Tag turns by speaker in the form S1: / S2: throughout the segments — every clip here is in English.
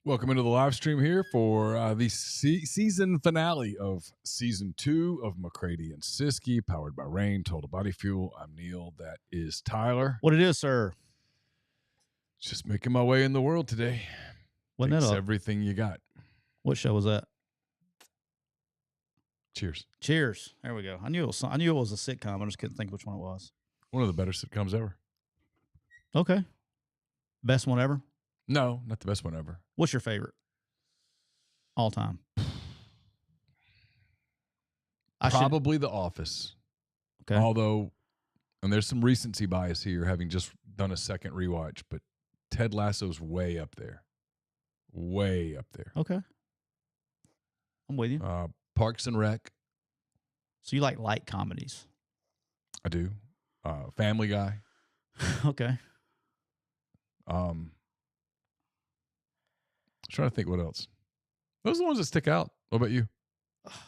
S1: Welcome into the live stream here for the season finale of season 2 of McCready and Siskey, powered by Rain, Total Body Fuel. I'm Neal. That is Tyler.
S2: What it is, sir?
S1: Just making my way in the world today.
S2: Wasn't that
S1: everything you got?
S2: What show was that?
S1: Cheers.
S2: Cheers. There we go. I knew it was a sitcom. I just couldn't think which one it was.
S1: One of the better sitcoms ever.
S2: Okay. Best one ever?
S1: No, not the best one ever.
S2: What's your favorite? All time.
S1: Probably The Office.
S2: Okay.
S1: Although, and there's some recency bias here, having just done a second rewatch, but Ted Lasso's way up there. Way up there.
S2: Okay. I'm with you.
S1: Parks and Rec.
S2: So you like light comedies?
S1: I do. Family Guy.
S2: Okay.
S1: I'm trying to think what else. Those are the ones that stick out. What about you?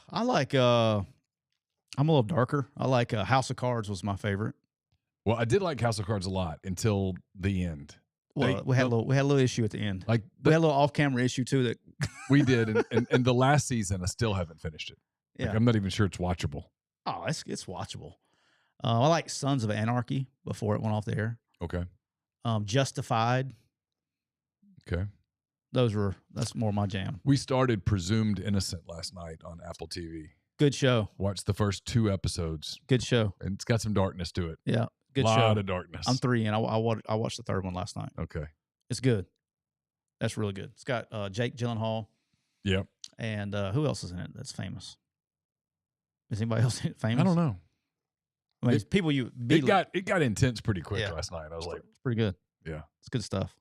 S2: I like, I'm a little darker. I like House of Cards was my favorite.
S1: Well, I did like House of Cards a lot until the end.
S2: Well, we had a little issue at the end.
S1: We
S2: had a little off-camera issue too. That
S1: we did, and the last season I still haven't finished it.
S2: Yeah.
S1: Like, I'm not even sure it's watchable.
S2: Oh, it's watchable. I like Sons of Anarchy before it went off the air.
S1: Okay.
S2: Justified.
S1: Okay.
S2: That's more my jam.
S1: We started Presumed Innocent last night on Apple TV.
S2: Good show.
S1: Watched the first 2 episodes.
S2: Good show.
S1: And it's got some darkness to it.
S2: Yeah. Good show.
S1: A lot of darkness.
S2: I'm 3 and I watched the 3rd one last night.
S1: Okay.
S2: It's good. That's really good. It's got Jake Gyllenhaal.
S1: Yep.
S2: And who else is in it that's famous? Is anybody else in it famous?
S1: I don't know.
S2: I mean, people
S1: it got intense pretty quick last night. I was like,
S2: it's pretty good.
S1: Yeah.
S2: It's good stuff.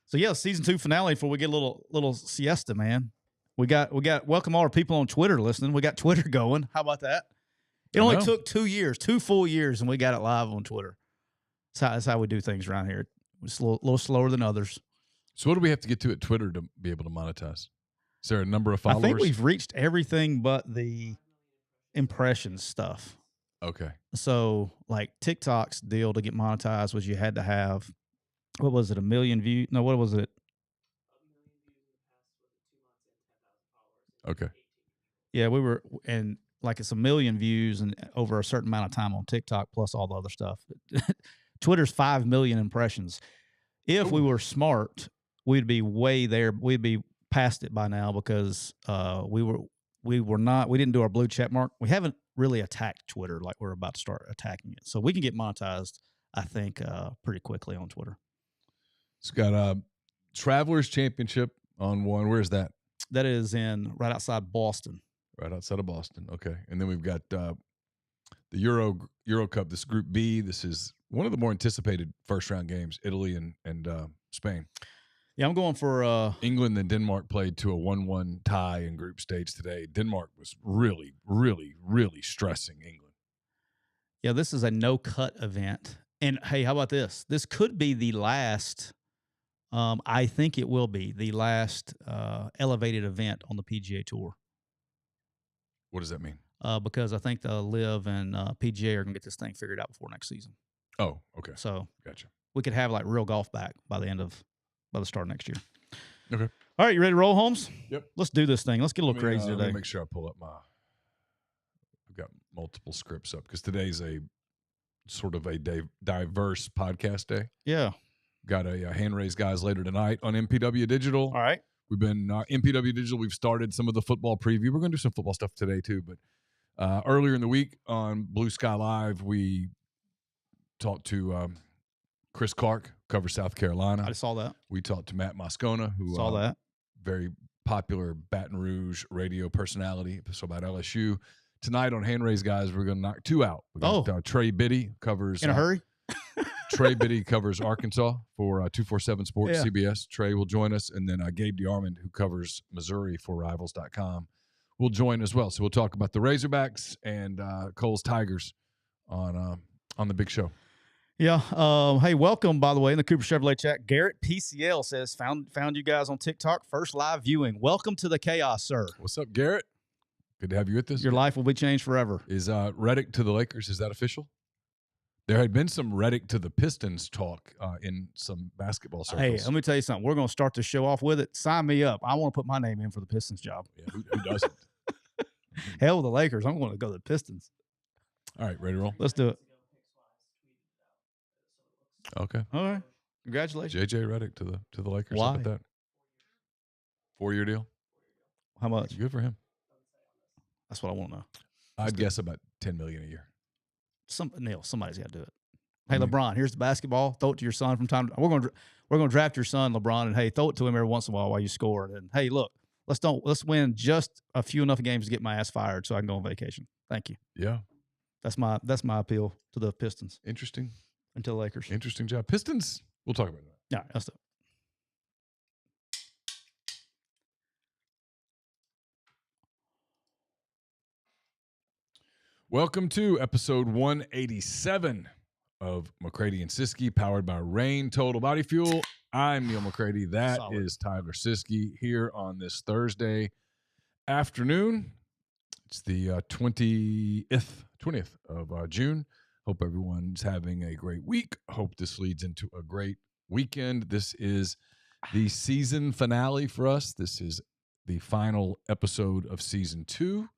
S2: So yeah, season 2 finale before we get a little siesta, man. We got welcome all our people on Twitter listening. We got Twitter going. How about that? It only took 2 full years, and we got it live on Twitter. That's how we do things around here. It's a little slower than others.
S1: So what do we have to get to at Twitter to be able to monetize? Is there a number of followers?
S2: I think we've reached everything but the impressions stuff.
S1: Okay.
S2: So like TikTok's deal to get monetized was you had to have, what was it, 1 million views? No, what was it?
S1: Okay.
S2: Yeah, and like it's 1 million views and over a certain amount of time on TikTok plus all the other stuff. Twitter's 5 million impressions. If we were smart, we'd be way there. We'd be past it by now because we didn't do our blue check mark. We haven't really attacked Twitter like we're about to start attacking it. So we can get monetized, I think, pretty quickly on Twitter.
S1: It's got a Travelers Championship on one. Where's that?
S2: That is right outside Boston.
S1: Right outside of Boston. Okay. And then we've got the Euro Cup, this Group B. This is one of the more anticipated first-round games, Italy and Spain.
S2: Yeah, I'm going for
S1: England and Denmark played to a 1-1 tie in group stage today. Denmark was really, really, really stressing England.
S2: Yeah, this is a no-cut event. And, hey, how about this? This could be the last, I think it will be, the last elevated event on the PGA Tour.
S1: What does that mean?
S2: Because I think the LIV and PGA are going to get this thing figured out before next season.
S1: Oh, okay.
S2: So
S1: gotcha.
S2: We could have, like, real golf back by the start of next year.
S1: Okay.
S2: All right, you ready to roll, Holmes?
S1: Yep.
S2: Let's do this thing. Let's get a little crazy today.
S1: Let me make sure I pull up I've got multiple scripts up because today's a sort of a diverse podcast day.
S2: Yeah.
S1: Got a hand raised guys later tonight on MPW Digital.
S2: All right.
S1: We've been MPW Digital. We've started some of the football preview. We're going to do some football stuff today too. But earlier in the week on Blue Sky Live, we talked to Chris Clark, covers South Carolina.
S2: I saw that.
S1: We talked to Matt Moscona, who
S2: saw that.
S1: Very popular Baton Rouge radio personality. So about LSU. Tonight on Hand Raised Guys, we're going to knock 2 out. We got Trey Biddy covers.
S2: In a hurry?
S1: Trey Biddy covers Arkansas for 247 Sports, CBS. Trey will join us. And then Gabe DeArmond, who covers Missouri for Rivals.com, will join as well. So we'll talk about the Razorbacks and Cole's Tigers on the big show.
S2: Yeah. Hey, welcome, by the way, in the Cooper Chevrolet chat. Garrett PCL says, found you guys on TikTok. First live viewing. Welcome to the chaos, sir.
S1: What's up, Garrett? Good to have you with us.
S2: Your life will be changed forever.
S1: Is Reddick to the Lakers, is that official? There had been some Reddick to the Pistons talk in some basketball circles.
S2: Hey, let me tell you something. We're going to start the show off with it. Sign me up. I want to put my name in for the Pistons job.
S1: Yeah, who doesn't?
S2: Hell with the Lakers. I'm going to go to the Pistons.
S1: All right, ready to roll?
S2: Let's do it.
S1: Okay.
S2: All right. Congratulations.
S1: JJ Reddick to the Lakers.
S2: Why?
S1: How about that? 4-year deal.
S2: How much?
S1: Good for him.
S2: That's what I want to know.
S1: I'd guess about $10 million a year.
S2: Neal, somebody's got to do it. Hey, LeBron, here's the basketball. Throw it to your son from time to time. We're going to draft your son, LeBron, and hey, throw it to him every once in a while you score. And hey, look, let's win just a few enough games to get my ass fired so I can go on vacation. Thank you.
S1: Yeah.
S2: That's my appeal to the Pistons.
S1: Interesting.
S2: Until Lakers.
S1: Interesting job. Pistons. We'll talk about that.
S2: All right, let's do it.
S1: Welcome to episode 187 of McCready and Siskey, powered by Rioux Total Body Fuel. I'm Neal McCready. That is Tyler Siskey here on this Thursday afternoon. It's the 20th of June. Hope everyone's having a great week. Hope this leads into a great weekend. This is the season finale for us. This is the final episode of season 2.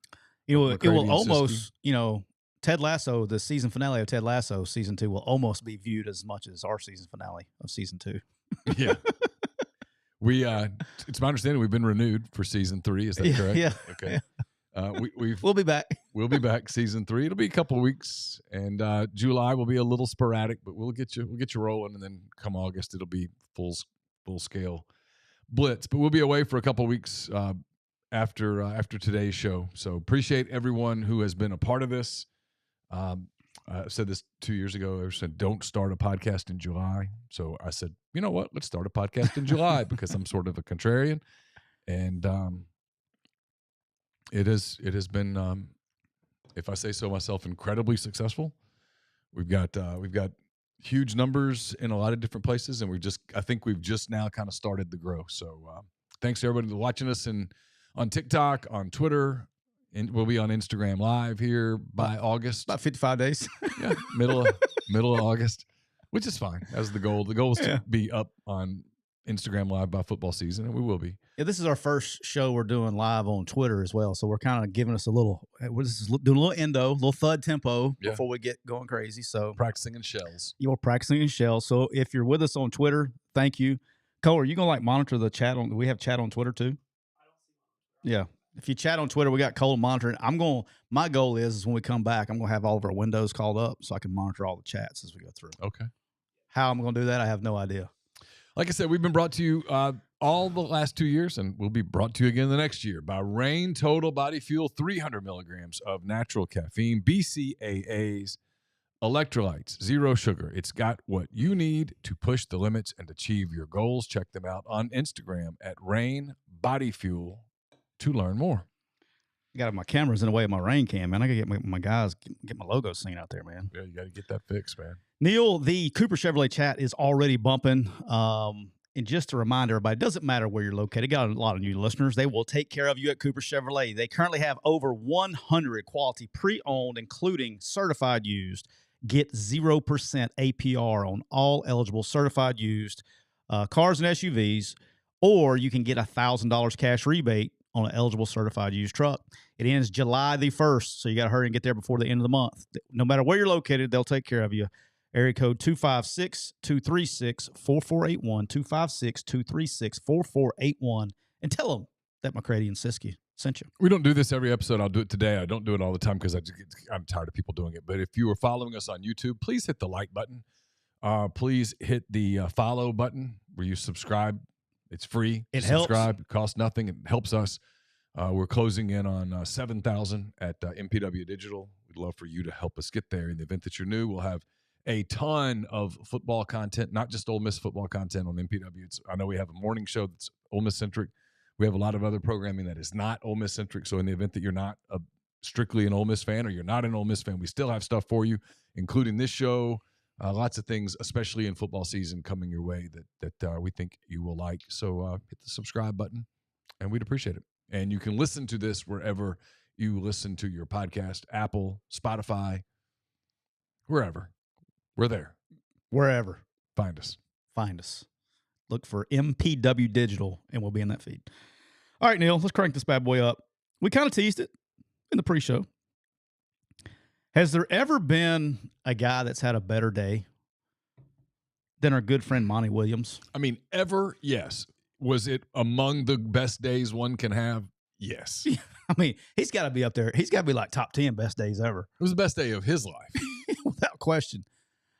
S2: It will almost, Ted Lasso, the season finale of Ted Lasso, season 2 will almost be viewed as much as our season finale of season 2.
S1: Yeah. It's my understanding we've been renewed for season 3. Is that correct?
S2: Yeah.
S1: Okay.
S2: We'll be back.
S1: We'll be back season 3. It'll be a couple of weeks, and July will be a little sporadic, but we'll get you rolling, and then come August it'll be full scale blitz. But we'll be away for a couple of weeks after today's show. So appreciate everyone who has been a part of this. I said this 2 years ago. I said, don't start a podcast in July. So I said, you know what? Let's start a podcast in July because I'm sort of a contrarian. And it has been, if I say so myself, incredibly successful. We've got huge numbers in a lot of different places, and I think we've just now kind of started to grow. So thanks to everybody watching us on TikTok, on Twitter. And we'll be on Instagram Live here by August.
S2: About 55 days.
S1: Yeah, middle of August, which is fine. That's the goal. The goal is to be up on Instagram Live by football season, and we will be.
S2: Yeah, this is our first show we're doing live on Twitter as well. So we're kind of giving us a little, we're just doing a little endo, a little thud tempo before we get going crazy. So
S1: practicing in shells.
S2: You're practicing in shells. So if you're with us on Twitter, thank you. Cole, are you going to monitor the chat we have chat on Twitter too? Yeah. If you chat on Twitter, we got Cole monitoring. My goal is when we come back, I'm going to have all of our windows called up so I can monitor all the chats as we go through.
S1: Okay.
S2: How I'm going to do that, I have no idea.
S1: Like I said, we've been brought to you all the last 2 years, and we'll be brought to you again the next year by Rioux Total Body Fuel, 300 milligrams of natural caffeine, BCAAs, electrolytes, zero sugar. It's got what you need to push the limits and achieve your goals. Check them out on Instagram at Rioux Body Fuel to learn more.
S2: I got my cameras in the way of my rain cam, man. I got to get my guys, get my logo seen out there, man.
S1: Yeah, you got to get that fixed, man.
S2: Neal, the Cooper Chevrolet chat is already bumping. And just to remind everybody, it doesn't matter where you're located. Got a lot of new listeners. They will take care of you at Cooper Chevrolet. They currently have over 100 quality pre-owned, including certified used. Get 0% APR on all eligible certified used cars and SUVs, or you can get $1,000 cash rebate on an eligible certified used truck. It ends July the 1st, so you got to hurry and get there before the end of the month. No matter where you're located, they'll take care of you. Area code 256-236-4481, 256-236-4481, and tell them that McCready and Siskey sent you.
S1: We don't do this every episode. I'll do it today. I don't do it all the time because I'm tired of people doing it. But if you are following us on YouTube, please hit the like button. Please hit the follow button where you subscribe. It's free.
S2: It helps.
S1: Subscribe. It costs nothing. It helps us. We're closing in on 7,000 at MPW Digital. We'd love for you to help us get there. In the event that you're new, we'll have a ton of football content, not just Ole Miss football content on MPW. I know we have a morning show that's Ole Miss centric. We have a lot of other programming that is not Ole Miss centric. So in the event that you're not strictly an Ole Miss fan or you're not an Ole Miss fan, we still have stuff for you, including this show. Lots of things, especially in football season, coming your way that we think you will like. So hit the subscribe button, and we'd appreciate it. And you can listen to this wherever you listen to your podcast, Apple, Spotify, wherever. We're there.
S2: Wherever.
S1: Find us.
S2: Find us. Look for MPW Digital, and we'll be in that feed. All right, Neal, let's crank this bad boy up. We kind of teased it in the pre-show. Has there ever been a guy that's had a better day than our good friend Monty Williams?
S1: I mean, ever? Yes. Was it among the best days one can have? Yes.
S2: I mean, he's got to be up there. He's got to be like top 10 best days ever.
S1: It was the best day of his life.
S2: Without question.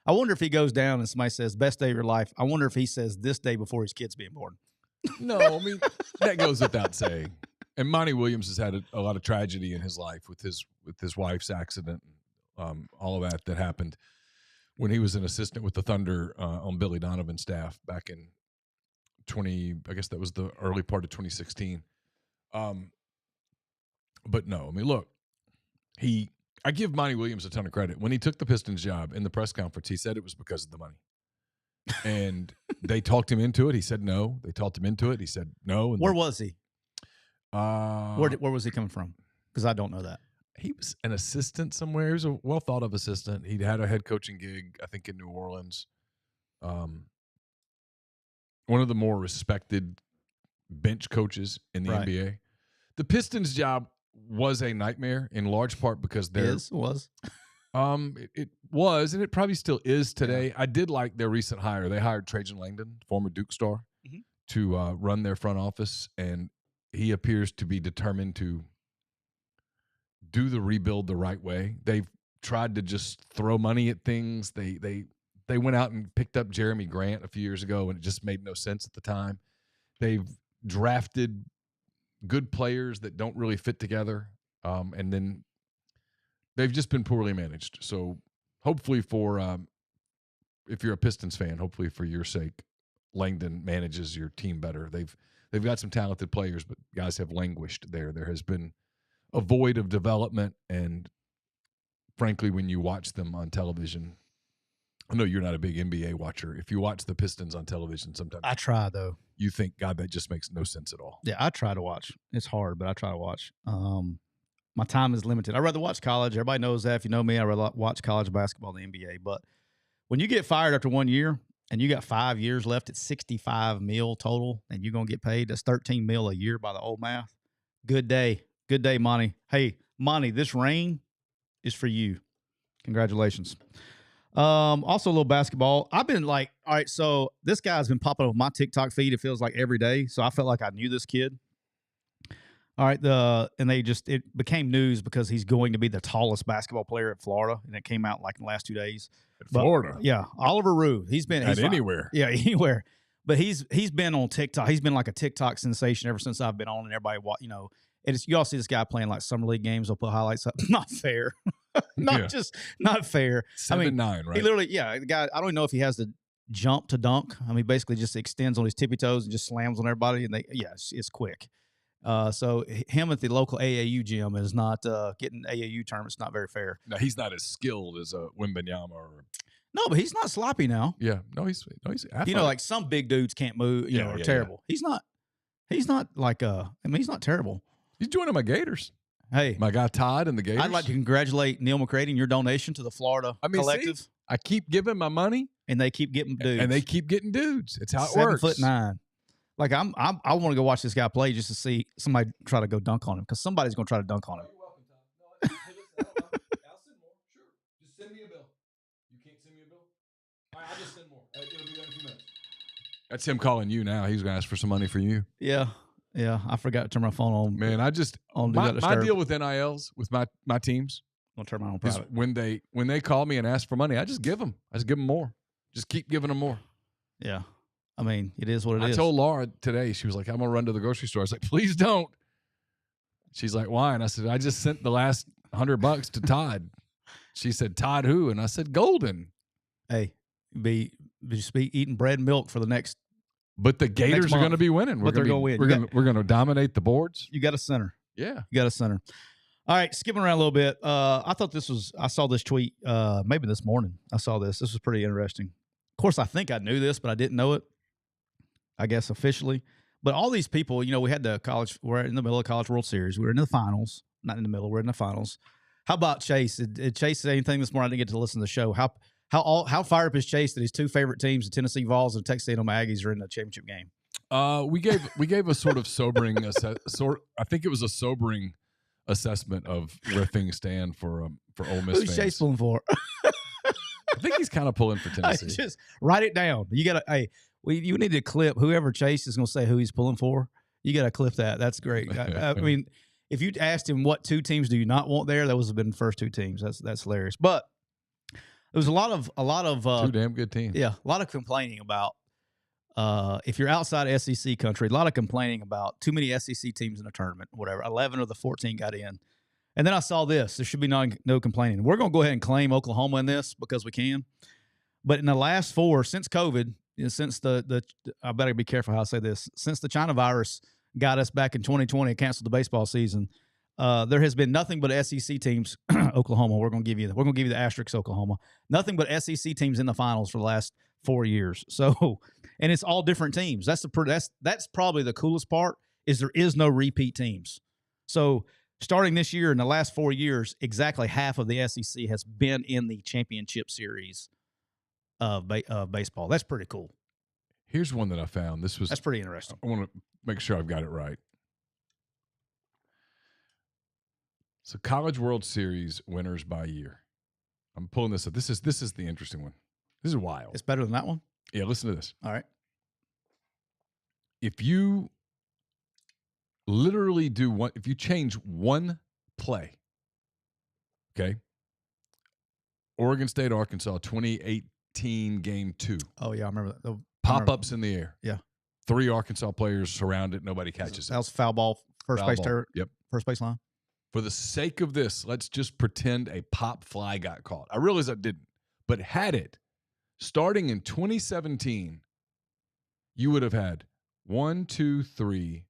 S2: I wonder if he goes down and somebody says, best day of your life. I wonder if he says this day before his kid's being born.
S1: No, I mean, that goes without saying. And Monty Williams has had a lot of tragedy in his life with his wife's accident, all of that happened when he was an assistant with the Thunder on Billy Donovan's staff back in I guess that was the early part of 2016. But no, I mean, look, I give Monty Williams a ton of credit. When he took the Pistons job in the press conference, he said it was because of the money. And they talked him into it. He said no. They talked him into it. He said no. And
S2: where was he?
S1: Where
S2: was he coming from? Because I don't know that.
S1: He was an assistant somewhere. He was a well thought of assistant. He'd had a head coaching gig, I think, in New Orleans. One of the more respected bench coaches in the NBA. The Pistons job was a nightmare in large part because
S2: was.
S1: It was, and it probably still is today. Yeah. I did like their recent hire. They hired Trajan Langdon, former Duke star, to run their front office, and he appears to be determined to do the rebuild the right way. They've tried to just throw money at things. They went out and picked up Jeremy Grant a few years ago, and it just made no sense at the time. They've drafted good players that don't really fit together, and then they've just been poorly managed. So hopefully if you're a Pistons fan, hopefully for your sake, Langdon manages your team better. They've got some talented players, but guys have languished there. There has been a void of development, and frankly, when you watch them on television, I know you're not a big NBA watcher. If you watch the Pistons on television, sometimes
S2: I try though.
S1: You think, God, that just makes no sense at all.
S2: Yeah, I try to watch. It's hard, but I try to watch. My time is limited. I'd rather watch college. Everybody knows that. If you know me, I'd rather watch college basketball than the NBA. But when you get fired after 1 year and you got 5 years left at $65 million total, and you're gonna get paid, that's $13 million a year by the old math. Good day, Monty. Hey, Monty, this rain is for you. Congratulations. Also a little basketball. I've been like, all right, so this guy's been popping up on my TikTok feed. It feels like every day. So I felt like I knew this kid. All right. It became news because he's going to be the tallest basketball player at Florida. And it came out like in the last 2 days.
S1: Florida.
S2: Yeah. Oliver Rioux. He's
S1: anywhere.
S2: Yeah, anywhere. But he's been on TikTok. He's been like a TikTok sensation ever since I've been on, and everybody, you all see this guy playing like summer league games. They'll put highlights up. Not fair. Not fair.
S1: 7'9", right?
S2: He literally, the guy, I don't even know if he has to jump to dunk. I mean, basically just extends on his tippy toes and just slams on everybody. And it's quick. So him at the local AAU gym is not getting AAU tournaments. Not very fair.
S1: No, he's not as skilled as a Wembanyama or.
S2: No, but he's not sloppy now.
S1: Yeah, no, he's
S2: athletic. Like some big dudes can't move. Are terrible. Yeah. He's not like he's not terrible.
S1: He's joining my Gators.
S2: Hey,
S1: my guy Todd and the Gators.
S2: I'd like to congratulate Neal McCready and your donation to the Florida Collective.
S1: See, I keep giving my money,
S2: and they keep getting dudes.
S1: And they keep getting dudes. It's how it works.
S2: 7'9". Like I want to go watch this guy play just to see somebody try to go dunk on him, because somebody's going to try to dunk on him.
S1: You're welcome, Todd. No, hey, listen, I'll send more. Sure, just send me a bill. You can't send me a bill? All right, I'll just send more. It'll be there in a few minutes. That's him calling you now. He's going to ask for some money for you.
S2: Yeah, I forgot to turn my phone on.
S1: Man, my deal with NILs with my teams.
S2: I'll turn my own private.
S1: When they call me and ask for money, I just give them. I just give them more. Just keep giving them more.
S2: Yeah, I mean, it is what it is.
S1: I told Laura today. She was like, "I'm gonna run to the grocery store." I was like, "Please don't." She's like, "Why?" And I said, "I just sent the last $100 to Todd." She said, "Todd who?" And I said, "Golden."
S2: Hey, just be eating bread and milk for the next.
S1: But the Gators are going to be winning.
S2: They're going to win.
S1: We're going to dominate the boards.
S2: You got a center.
S1: Yeah.
S2: You got a center. All right, skipping around a little bit. I saw this tweet maybe this morning. I saw this. This was pretty interesting. Of course, I think I knew this, but I didn't know it, I guess, officially. But all these people, we had we're in the middle of College World Series. We're in the finals. Not in the middle. We're in the finals. How about Chase? Did Chase say anything this morning? I didn't get to listen to the show. How fired up is Chase that his two favorite teams, the Tennessee Vols and Texas A&M Aggies, are in the championship game?
S1: We gave a sort of sobering I think it was a sobering assessment of where things stand for Ole Miss
S2: Who's
S1: fans.
S2: Chase pulling for?
S1: I think he's kind of pulling for Tennessee.
S2: Just write it down. You got to. You need to clip whoever Chase is going to say who he's pulling for. You got to clip that. That's great. I mean, if you asked him what two teams do you not want there, those have been the first two teams. That's hilarious. But there was a lot of
S1: two damn good teams.
S2: Yeah, a lot of complaining about if you're outside SEC country, a lot of complaining about too many SEC teams in a tournament, whatever. 11 of the 14 got in. And then I saw this. There should be no complaining. We're going to go ahead and claim Oklahoma in this because we can. But in the last 4, since COVID, since I better be careful how I say this, since the China virus got us back in 2020 and canceled the baseball season, there has been nothing but SEC teams. Oklahoma, we're going to give you the asterisk Oklahoma. Nothing but SEC teams in the finals for the last 4 years. So, and it's all different teams. That's probably the coolest part is there is no repeat teams. So starting this year in the last 4 years, exactly half of the SEC has been in the championship series of baseball. That's pretty cool.
S1: Here's one that I found.
S2: That's pretty interesting.
S1: I want to make sure I've got it right. So College World Series winners by year. I'm pulling this up. This is the interesting one. This is wild.
S2: It's better than that one?
S1: Yeah, listen to this.
S2: All right.
S1: If you literally if you change one play, okay? Oregon State, Arkansas, 2018 game 2.
S2: Oh, yeah, I remember that.
S1: Pop-ups in the air.
S2: Yeah.
S1: 3 Arkansas players surround it. Nobody catches it.
S2: That was foul ball, first base line.
S1: For the sake of this, let's just pretend a pop fly got caught. I realize I didn't. But had it, starting in 2017, you would have had 1, 2, 3,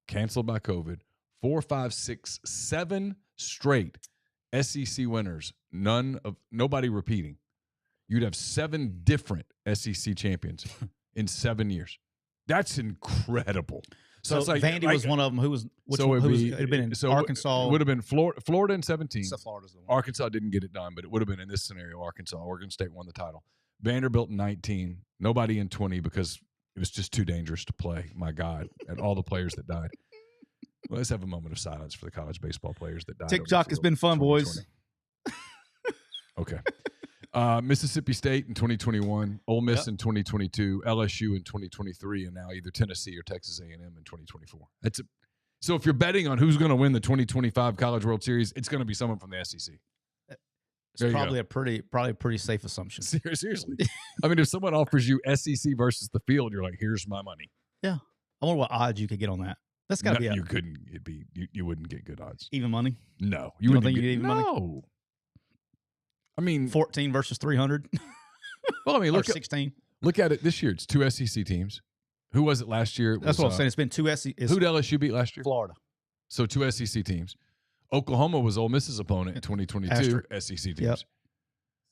S1: canceled by COVID, 4, 5, 6, 7 straight SEC winners, nobody repeating. You'd have 7 different SEC champions in 7 years. That's incredible.
S2: So it's like Vandy was one of them. It had been in Arkansas.
S1: It would have been Florida in 17.
S2: So Florida's the one.
S1: Arkansas didn't get it done, but it would have been in this scenario. Arkansas, Oregon State won the title. Vanderbilt in 19. Nobody in 20 because it was just too dangerous to play. My God, and all the players that died. Well, let's have a moment of silence for the college baseball players that died.
S2: TikTok has been fun, boys.
S1: Okay. Mississippi State in 2021, Ole Miss in 2022, LSU in 2023, and now either Tennessee or Texas A&M in 2024. So if you're betting on who's going to win the 2025 College World Series, it's going to be someone from the SEC.
S2: It's probably a pretty safe assumption.
S1: Seriously. I mean, if someone offers you SEC versus the field, you're like, here's my money.
S2: Yeah. I wonder what odds you could get on that. That's got to be
S1: you couldn't. You wouldn't get good odds.
S2: Even money?
S1: No.
S2: You don't think you get even money?
S1: No. I mean,
S2: 14 versus 300.
S1: Well, I mean, look
S2: 16.
S1: Look at it this year. It's 2 SEC teams. Who was it last year?
S2: That's what I'm saying. It's been 2 SEC.
S1: Who did LSU beat last year?
S2: Florida.
S1: So 2 SEC teams. Oklahoma was Ole Miss's opponent in 2022. SEC teams.
S2: Yep.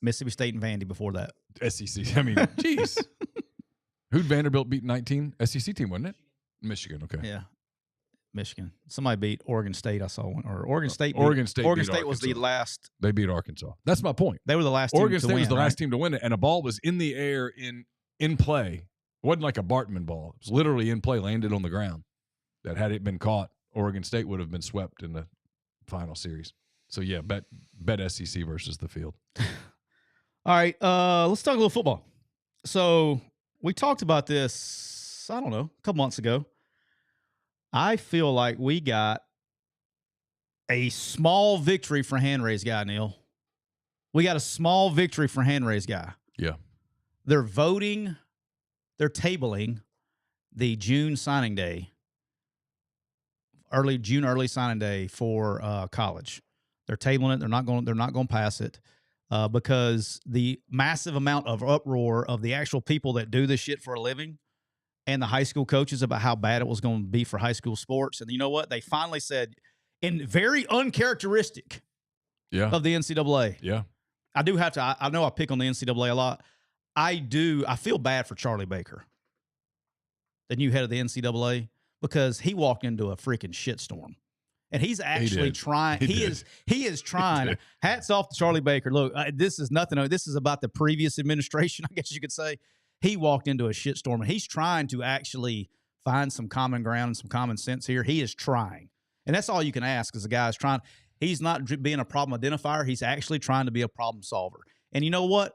S2: Mississippi State and Vandy before that.
S1: SEC. I mean, jeez. Who'd Vanderbilt beat in 19? SEC team, wasn't it? Michigan. Okay.
S2: Yeah. Michigan. Somebody beat Oregon State. I saw one. Or Oregon State.
S1: Oregon State
S2: was the last.
S1: They beat Arkansas. That's my point.
S2: They were the last team
S1: Oregon State
S2: to win,
S1: was the
S2: right?
S1: last team to win it, and a ball was in the air in play. It wasn't like a Bartman ball. It was literally in play, landed on the ground. That had it been caught, Oregon State would have been swept in the final series. So, yeah, bet SEC versus the field.
S2: All right, let's talk a little football. So we talked about this, I don't know, a couple months ago. I feel like we got a small victory for hand raise guy, Neal. We got a small victory for hand raise guy.
S1: Yeah.
S2: They're tabling the June signing day, early signing day for college. They're tabling it. They're not going to pass it because the massive amount of uproar of the actual people that do this shit for a living and the high school coaches about how bad it was going to be for high school sports. And you know what? They finally said, in very uncharacteristic of the NCAA.
S1: Yeah.
S2: I do have to, I know I pick on the NCAA a lot. I feel bad for Charlie Baker, the new head of the NCAA, because he walked into a freaking shitstorm. And he's actually trying. He is trying. Hats off to Charlie Baker. Look, this is nothing. This is about the previous administration, I guess you could say. He walked into a shitstorm, and he's trying to actually find some common ground and some common sense here. He is trying. And that's all you can ask is the guy's trying. He's not being a problem identifier. He's actually trying to be a problem solver. And you know what?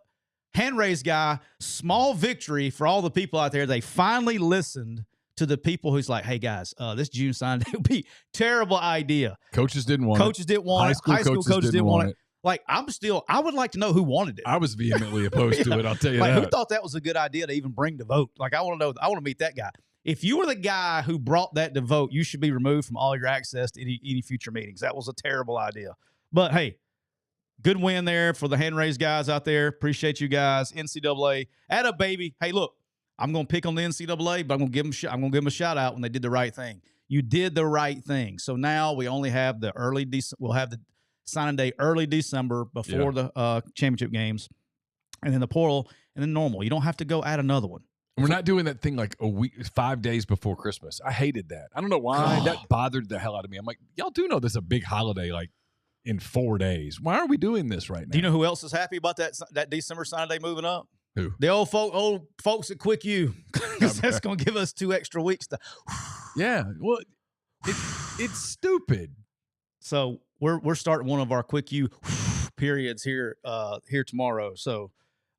S2: Hand raised guy, small victory for all the people out there. They finally listened to the people who's like, hey, guys, this June sign day would be terrible idea.
S1: Coaches didn't want it.
S2: Coaches didn't want it. High school coaches didn't want it. Like, I would like to know who wanted it.
S1: I was vehemently opposed to it, I'll tell you
S2: like,
S1: that.
S2: Who thought that was a good idea to even bring to vote? Like, I want to know. I want to meet that guy. If you were the guy who brought that to vote, you should be removed from all your access to any future meetings. That was a terrible idea. But, hey, good win there for the hand-raised guys out there. Appreciate you guys. NCAA. Add up, baby. Hey, look, I'm going to pick on the NCAA, but I'm going to give them a shout-out when they did the right thing. You did the right thing. So now we only have the we'll have the signing day early December before the championship games, and then the portal, and then normal. You don't have to go add another one.
S1: We're not doing that thing like a week, 5 days before Christmas. I hated that. I don't know why. That bothered the hell out of me. I'm like, y'all do know this is a big holiday, like in 4 days. Why are we doing this right now?
S2: Do you know who else is happy about that December signing day moving up?
S1: Who?
S2: The old folks at Quick U. Because that's going to give us 2 extra weeks to.
S1: Yeah. Well, it's stupid.
S2: So we're starting one of our Quick U periods here tomorrow. So.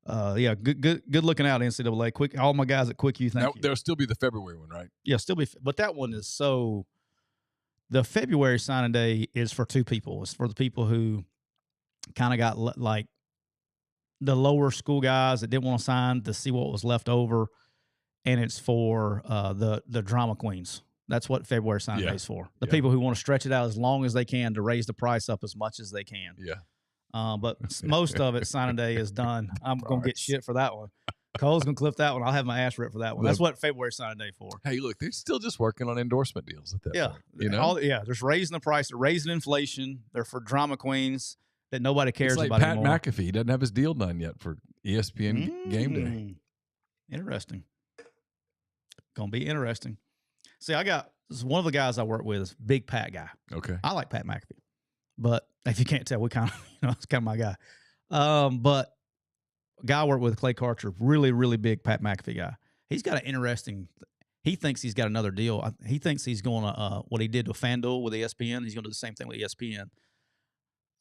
S2: Good looking out, NCAA. Quick, all my guys at Quick U, thank you.
S1: There'll still be the February one, right?
S2: Yeah, still be. But that one is so. The February signing day is for 2 people. It's for the people who kind of got like the lower school guys that didn't want to sign to see what was left over, and it's for the drama queens. That's what February signing day is for. The people who want to stretch it out as long as they can to raise the price up as much as they can.
S1: Yeah.
S2: But most of it, signing day is done. I'm going to get shit for that one. Cole's going to clip that one. I'll have my ass ripped for that one. That's what February signing day for.
S1: Hey, look, they're still just working on endorsement deals at that point. You know?
S2: There's raising the price. They're raising inflation. They're for drama queens that nobody cares
S1: it's like
S2: about
S1: Pat
S2: anymore.
S1: McAfee. He doesn't have his deal done yet for ESPN Game Day.
S2: Interesting. Going to be interesting. See, this is one of the guys I work with is big Pat guy.
S1: Okay.
S2: I like Pat McAfee. But if you can't tell, we kind of, it's kind of my guy. But a guy I work with, Clay Karcher, really, really big Pat McAfee guy. He's got an interesting, he thinks he's got another deal. He thinks he's going to, what he did with FanDuel with ESPN, he's going to do the same thing with ESPN.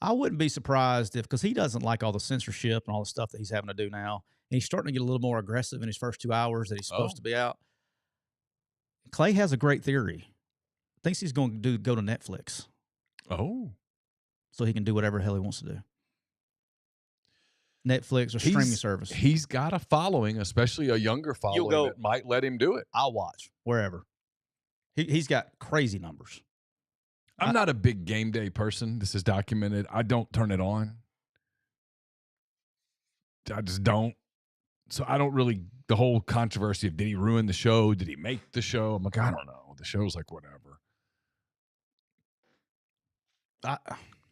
S2: I wouldn't be surprised because he doesn't like all the censorship and all the stuff that he's having to do now. And he's starting to get a little more aggressive in his first 2 hours that he's supposed to be out. Clay has a great theory. Thinks he's going to go to Netflix.
S1: Oh.
S2: So he can do whatever the hell he wants to do. Netflix or streaming service.
S1: He's got a following, especially a younger following that might let him do it.
S2: I'll watch wherever. He's got crazy numbers.
S1: I'm not a big game day person. This is documented. I don't turn it on. I just don't. So I don't really, the whole controversy of did he ruin the show? Did he make the show? I'm like, I don't know. The show's like whatever.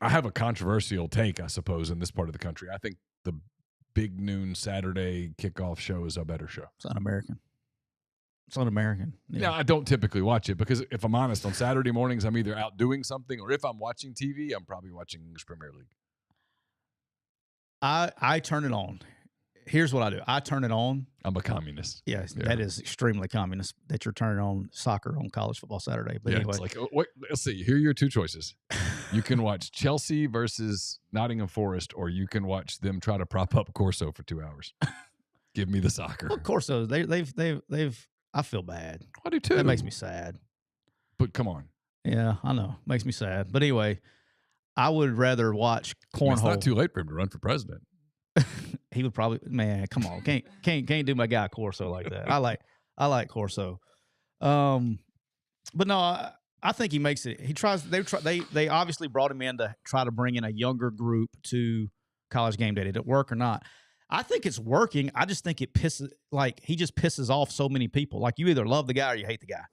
S1: I have a controversial take, I suppose, in this part of the country. I think the big noon Saturday kickoff show is a better show.
S2: It's un-American. It's un-American.
S1: Yeah, I don't typically watch it because if I'm honest, on Saturday mornings, I'm either out doing something or if I'm watching TV, I'm probably watching English Premier League.
S2: I turn it on. Here's what I do. I turn it on.
S1: I'm a communist.
S2: Yes, that is extremely communist that you're turning on soccer on college football Saturday. But anyway.
S1: It's like, let's see. Here are your 2 choices. You can watch Chelsea versus Nottingham Forest, or you can watch them try to prop up Corso for 2 hours. Give me the soccer.
S2: Well, Corso, they've. I feel bad.
S1: I do too.
S2: That makes me sad.
S1: But come on.
S2: Yeah, I know. Makes me sad. But anyway, I would rather watch cornhole.
S1: It's not too late for him to run for president.
S2: He would probably, man, come on. Can't do my guy Corso like that. I like Corso. But no, I think he makes it. He tries. They obviously brought him in to try to bring in a younger group to College Game Day. Did it work or not? I think it's working. I just think he just pisses off so many people. Like, you either love the guy or you hate the guy. I'm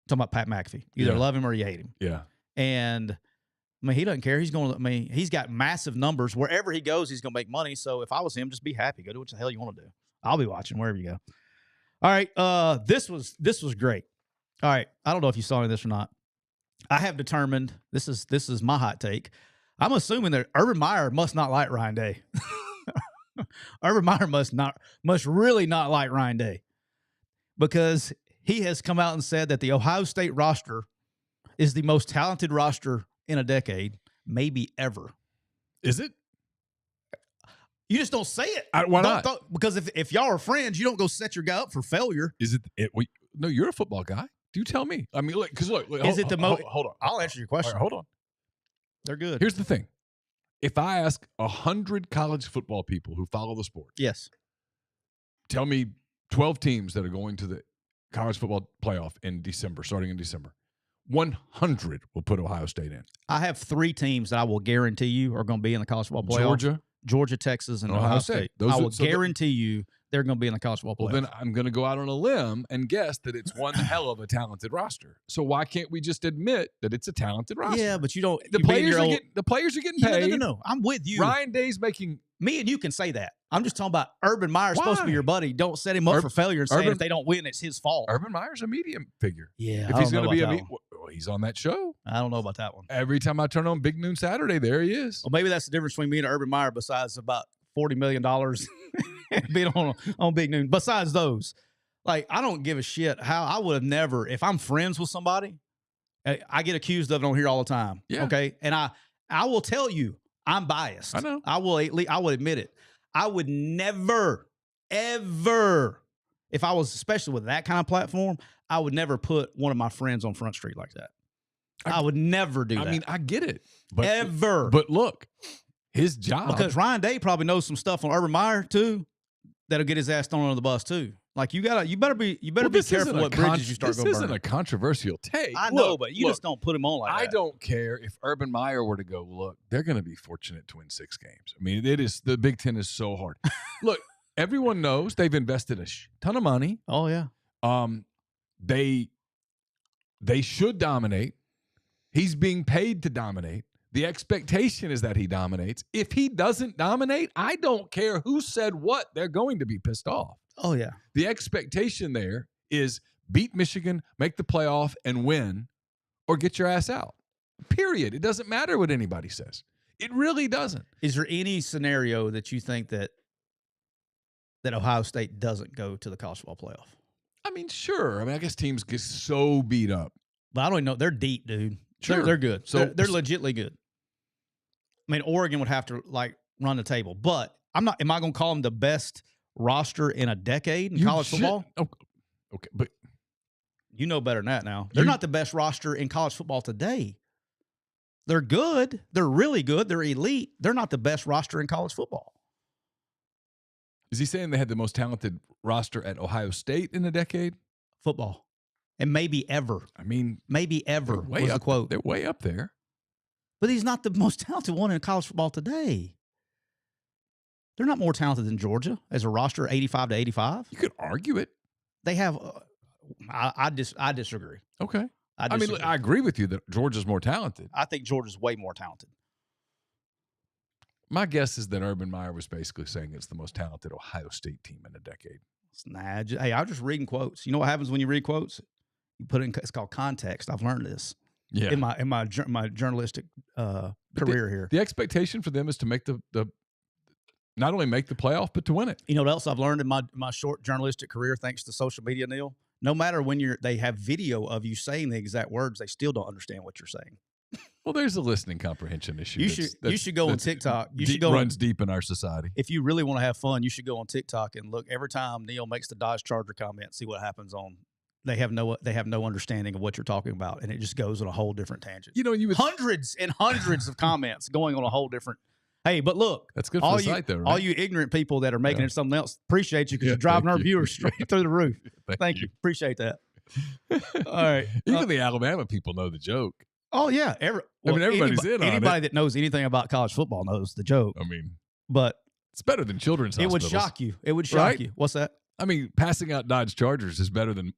S2: talking about Pat McAfee. You either love him or you hate him.
S1: Yeah.
S2: And I mean, he doesn't care. He's going to, he's got massive numbers. Wherever he goes, he's going to make money. So if I was him, just be happy. Go do what the hell you want to do. I'll be watching wherever you go. All right. This was great. All right. I don't know if you saw any of this or not. I have determined, this is my hot take. I'm assuming that Urban Meyer must not like Ryan Day. Urban Meyer must really not like Ryan Day, because he has come out and said that the Ohio State roster is the most talented roster in a decade, maybe ever.
S1: Is it?
S2: You just don't say it.
S1: Why not?
S2: Because if y'all are friends, you don't go set your guy up for failure.
S1: Is it? No, you're a football guy. Do tell me. I mean, look,
S2: is it the most?
S1: Hold on.
S2: I'll answer your question.
S1: Right, hold on.
S2: They're good.
S1: Here's the thing. If I ask 100 college football people who follow the sport,
S2: yes,
S1: tell me 12 teams that are going to the college football playoff in December, starting in December, 100 will put Ohio State in.
S2: I have 3 teams that I will guarantee you are going to be in the college football playoff. Georgia, Texas, and Ohio State. I will guarantee you they're going to be in the college football playoff.
S1: Well, then I'm going to go out on a limb and guess that it's one hell of a talented roster. So why can't we just admit that it's a talented roster?
S2: Yeah, but you don't.
S1: The players are getting paid.
S2: No. I'm with you.
S1: Ryan Day's making.
S2: Me and you can say that. I'm just talking about Urban Meyer's supposed to be your buddy. Don't set him up for failure and say if they don't win, it's his fault.
S1: Urban Meyer's a media figure.
S2: Yeah,
S1: if he's going to be he's on that show.
S2: I don't know about that one.
S1: Every time I turn on Big Noon Saturday, there he is.
S2: Well, maybe that's the difference between me and Urban Meyer, besides about $40 million being on Big Noon. Besides those, like, I don't give a shit how I would have never, if I'm friends with somebody, I get accused of it on here all the time.
S1: Yeah.
S2: Okay. And I will tell you, I'm biased.
S1: I know.
S2: I will admit it. I would never, ever, if I was, especially with that kind of platform, I would never put one of my friends on Front Street like that. I would never do that.
S1: I mean, I get it. But,
S2: ever.
S1: But look, his job.
S2: Because Ryan Day probably knows some stuff on Urban Meyer too that'll get his ass thrown under the bus too. Like, you better be careful what bridges you start going to burn.
S1: This isn't a controversial take.
S2: I know, but you just don't put him on like that.
S1: I don't care if Urban Meyer were to go, look, they're going to be fortunate to win 6 games. I mean, the Big Ten is so hard. Look, everyone knows they've invested a ton of money.
S2: Oh yeah.
S1: They should dominate. He's being paid to dominate. The expectation is that he dominates. If he doesn't dominate, I don't care who said what. They're going to be pissed off.
S2: Oh, yeah.
S1: The expectation there is beat Michigan, make the playoff, and win, or get your ass out. Period. It doesn't matter what anybody says. It really doesn't.
S2: Is there any scenario that you think that Ohio State doesn't go to the college football playoff?
S1: I mean, sure. I mean, I guess teams get so beat up.
S2: But I don't even know. They're deep, dude.
S1: Sure.
S2: They're good. So they're legitimately good. I mean, Oregon would have to, like, run the table. But am I going to call them the best roster in a decade in college football?
S1: Okay, but
S2: you know better than that now. They're not the best roster in college football today. They're good. They're really good. They're elite. They're not the best roster in college football.
S1: Is he saying they had the most talented roster at Ohio State in a decade?
S2: Football. And maybe ever.
S1: I mean,
S2: maybe ever was the quote.
S1: They're way up there.
S2: But he's not the most talented one in college football today. They're not more talented than Georgia as a roster, 85 to 85.
S1: You could argue it.
S2: They have. I disagree.
S1: Okay. I mean, I agree with you that Georgia's more talented.
S2: I think Georgia's way more talented.
S1: My guess is that Urban Meyer was basically saying it's the most talented Ohio State team in a decade.
S2: Hey, I'm just reading quotes. You know what happens when you read quotes? You put it in. It's called context. I've learned this.
S1: Yeah.
S2: In my journalistic career here.
S1: The expectation for them is to make the not only make the playoff, but to win it.
S2: You know what else I've learned in my short journalistic career, thanks to social media, Neal? No matter when they have video of you saying the exact words, they still don't understand what you're saying.
S1: Well, there's a listening comprehension issue.
S2: You should go on TikTok.
S1: Runs deep in our society.
S2: If you really want to have fun, you should go on TikTok and look every time Neal makes the Dodge Charger comment, see what happens on. They have no understanding of what you're talking about, and it just goes on a whole different tangent.
S1: You know,
S2: hundreds and hundreds of comments going on a whole different. Hey, but look,
S1: that's good for the site, though. Right?
S2: All you ignorant people that are making it something else, appreciate you because you're driving our viewers straight through the roof. Thank you. Appreciate that. All right.
S1: Even the Alabama people know the joke.
S2: Oh yeah,
S1: everybody's in on it.
S2: Anybody that knows anything about college football knows the joke.
S1: I mean,
S2: but
S1: it's better than children's hospitals.
S2: It would shock you. It would shock you. What's that?
S1: I mean, passing out Dodge Chargers is better than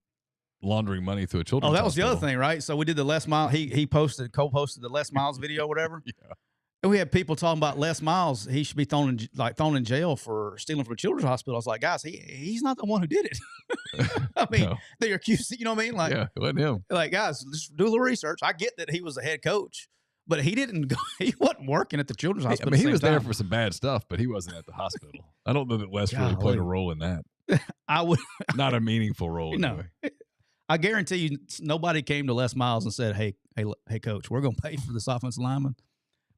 S1: laundering money through a children's hospital.
S2: Oh, that was the other thing, right? So we did the Les Miles. He co-posted the Les Miles video, or whatever.
S1: Yeah.
S2: And we had people talking about Les Miles. He should be thrown in jail for stealing from a children's hospital. I was like, guys, he's not the one who did it. I mean,
S1: No.
S2: they're accused. You know what I mean? Like,
S1: Yeah, it wasn't him.
S2: like guys, just do a little research. I get that he was the head coach, but he didn't go. He wasn't working at the children's
S1: I
S2: hospital.
S1: mean, he
S2: at the
S1: was
S2: same
S1: there
S2: time.
S1: for some bad stuff, but he wasn't at the hospital. I don't know that Les really played
S2: Golly.
S1: a role in that.
S2: I would.
S1: Not a meaningful role.
S2: No.
S1: Anyway.
S2: I guarantee you, nobody came to Les Miles and said, "Hey, coach, we're going to pay for this offensive lineman.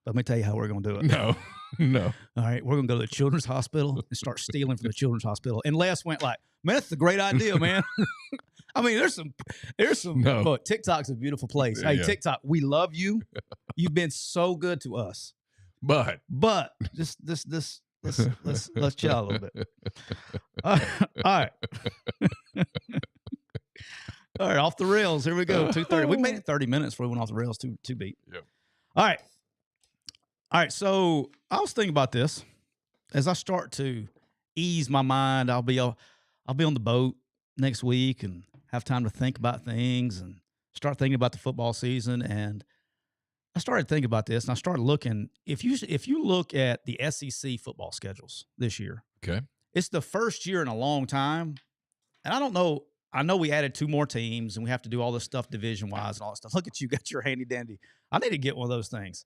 S2: Let me tell you how we're going to do it."
S1: No, no.
S2: All right, we're going to go to the children's hospital and start stealing from the children's hospital. And Les went like, "Man, that's a great idea, man." I mean, there's some.
S1: No.
S2: Look, TikTok's a beautiful place. Hey,
S1: Yeah.
S2: TikTok, we love you. You've been so good to us.
S1: But
S2: Just let's chill a little bit. All right. All right, off the rails. Here we go. 2:30. We made it 30 minutes before we went off the rails. Two beat.
S1: Yep.
S2: All right. So I was thinking about this as I start to ease my mind. I'll be on the boat next week and have time to think about things and start thinking about the football season. And I started thinking about this, and I started looking. If you look at the SEC football schedules this year,
S1: okay.
S2: it's the first year in a long time, and I don't know. I know we added 2 more teams, and we have to do all this stuff division-wise and all that stuff. Look at you, got your handy-dandy. I need to get one of those things.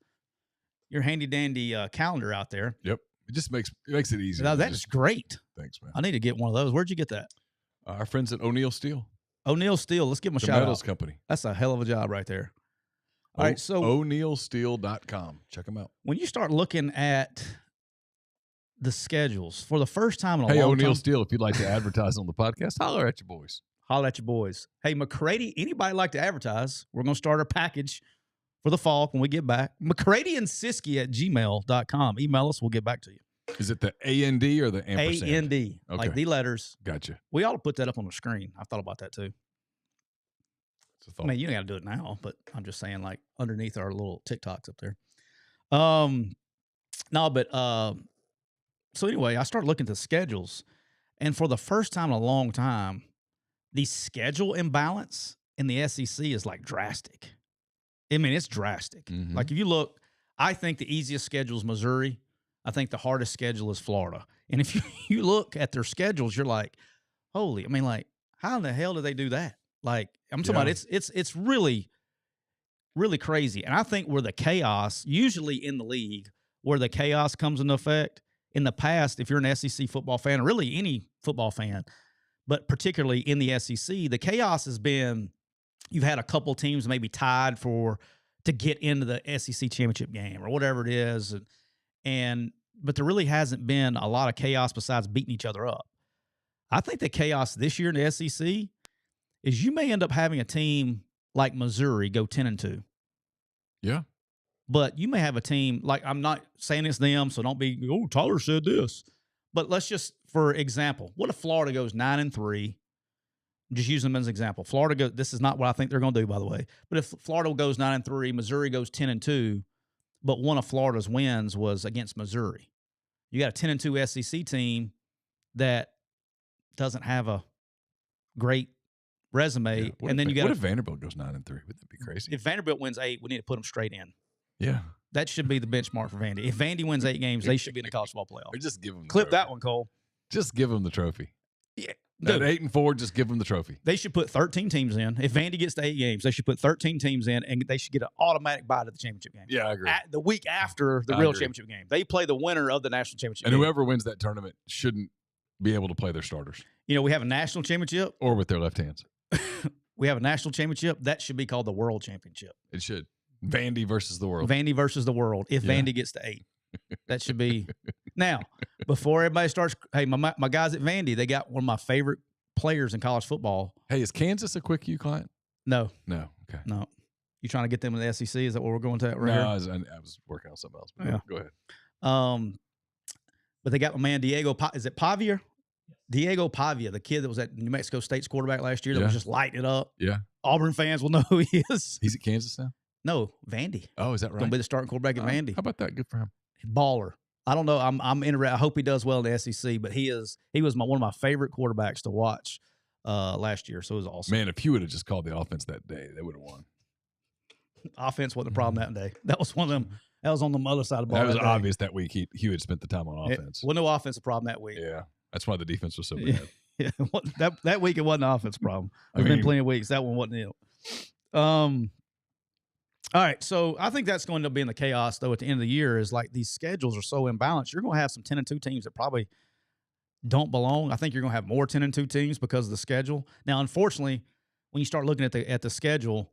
S2: Your handy-dandy calendar out there.
S1: Yep. It makes it easy.
S2: Now, that's great.
S1: Thanks, man.
S2: I need to get one of those. Where'd you get that?
S1: Our friends at O'Neal Steel.
S2: O'Neal Steel. Let's give them a
S1: The
S2: shout
S1: metals
S2: out.
S1: company.
S2: That's a hell of a job right there. All right, so
S1: O'NealSteel.com. Check them out.
S2: when you start looking at the schedules for the first time in a
S1: Hey,
S2: long
S1: O'Neal
S2: time,
S1: Steel, if you'd like to advertise on the podcast, holler at your boys.
S2: holla at your boys. Hey, McCready, anybody like to advertise? We're going to start our package for the fall when we get back. McCready and Siskey at gmail.com. Email us. We'll get back to you.
S1: Is it the A-N-D or the ampersand?
S2: A-N-D, like
S1: Okay.
S2: the letters.
S1: Gotcha.
S2: We ought to put that up on the screen. I thought about that too.
S1: It's a thought.
S2: I mean, you don't got to do it now, but I'm just saying, like underneath our little TikToks up there. So anyway, I started looking at the schedules, and for the first time in a long time, the schedule imbalance in the SEC is like drastic. I mean, it's drastic.
S1: Mhm.
S2: Like if you look, I think the easiest schedule is Missouri. I think the hardest schedule is Florida. And if you look at their schedules, you're like, holy, I mean, like, how in the hell did they do that? Like, I'm talking about it's really, really crazy. And I think where the chaos, usually in the league, where the chaos comes into effect, in the past, if you're an SEC football fan, or really any football fan, but particularly in the SEC, the chaos has been you've had a couple teams maybe tied to get into the SEC championship game or whatever it is. But there really hasn't been a lot of chaos besides beating each other up. I think the chaos this year in the SEC is you may end up having a team like Missouri go 10-2.
S1: Yeah.
S2: But you may have a team like, I'm not saying it's them, so don't be, oh, Tyler said this. But let's just, for example, what if Florida goes 9-3? Just use them as an example. Florida goes, this is not what I think they're going to do, by the way. But if Florida goes 9-3, Missouri goes 10-2, but one of Florida's wins was against Missouri. You got a 10-2 SEC team that doesn't have a great resume.
S1: Yeah.
S2: And then you got
S1: what if Vanderbilt goes 9-3? Wouldn't that be crazy?
S2: If Vanderbilt wins 8, we need to put them straight in.
S1: Yeah.
S2: That should be the benchmark for Vandy. If Vandy wins 8 games, they should be in the college football playoff.
S1: Or just give them the
S2: Clip
S1: trophy.
S2: that one, Cole.
S1: Just give them the trophy.
S2: Yeah.
S1: At
S2: Dude,
S1: 8-4, just give them the trophy.
S2: they should put 13 teams in. If Vandy gets to 8 games, they should put 13 teams in, and they should get an automatic bye to the championship game.
S1: Yeah, I agree.
S2: The week after the
S1: I
S2: real
S1: agree.
S2: championship game. They play the winner of the national championship
S1: And
S2: game.
S1: whoever wins that tournament shouldn't be able to play their starters
S2: You know, we have a national championship.
S1: or with their left hands.
S2: We have a national championship. That should be called the world championship.
S1: It should. Vandy versus the world.
S2: Vandy versus the world. If
S1: Yeah.
S2: Vandy gets to 8, that should be. Now, before everybody starts, hey, my guys at Vandy, they got one of my favorite players in college football.
S1: Hey, is Kansas a Quick U client?
S2: No,
S1: No. Okay.
S2: no. You trying to get them in the SEC? Is that what we're going to right
S1: No,
S2: here?
S1: I was working on something else. But
S2: Yeah.
S1: Go ahead.
S2: But they got my man Diego. Is it Pavia? Diego Pavia, the kid that was at New Mexico State's quarterback last year that was
S1: Yeah.
S2: just lighting it up.
S1: Yeah.
S2: Auburn fans will know who he is.
S1: He's at Kansas now?
S2: No, Vandy.
S1: Oh, is that right?
S2: Going to be the starting quarterback at
S1: Oh,
S2: Vandy.
S1: How about that? Good for him.
S2: Baller. I don't know. I'm interested. I hope he does well in the SEC. But he was one of my favorite quarterbacks to watch last year. So it was awesome.
S1: Man, if you would have just called the offense that day, they would have won.
S2: Offense wasn't the problem that day. That was one of them. That was on the other side of the ball.
S1: That was
S2: that day.
S1: obvious that week he had spent the time on offense.
S2: Well, no offensive problem that week.
S1: Yeah. That's why the defense was so bad.
S2: Yeah. Yeah, that week it wasn't an offense problem. There's been plenty of weeks. That one wasn't it. All right, so I think that's going to be in the chaos, though, at the end of the year is like these schedules are so imbalanced. You're going to have some 10-2 teams that probably don't belong. I think you're going to have more 10-2 teams because of the schedule. Now, unfortunately, when you start looking at the schedule,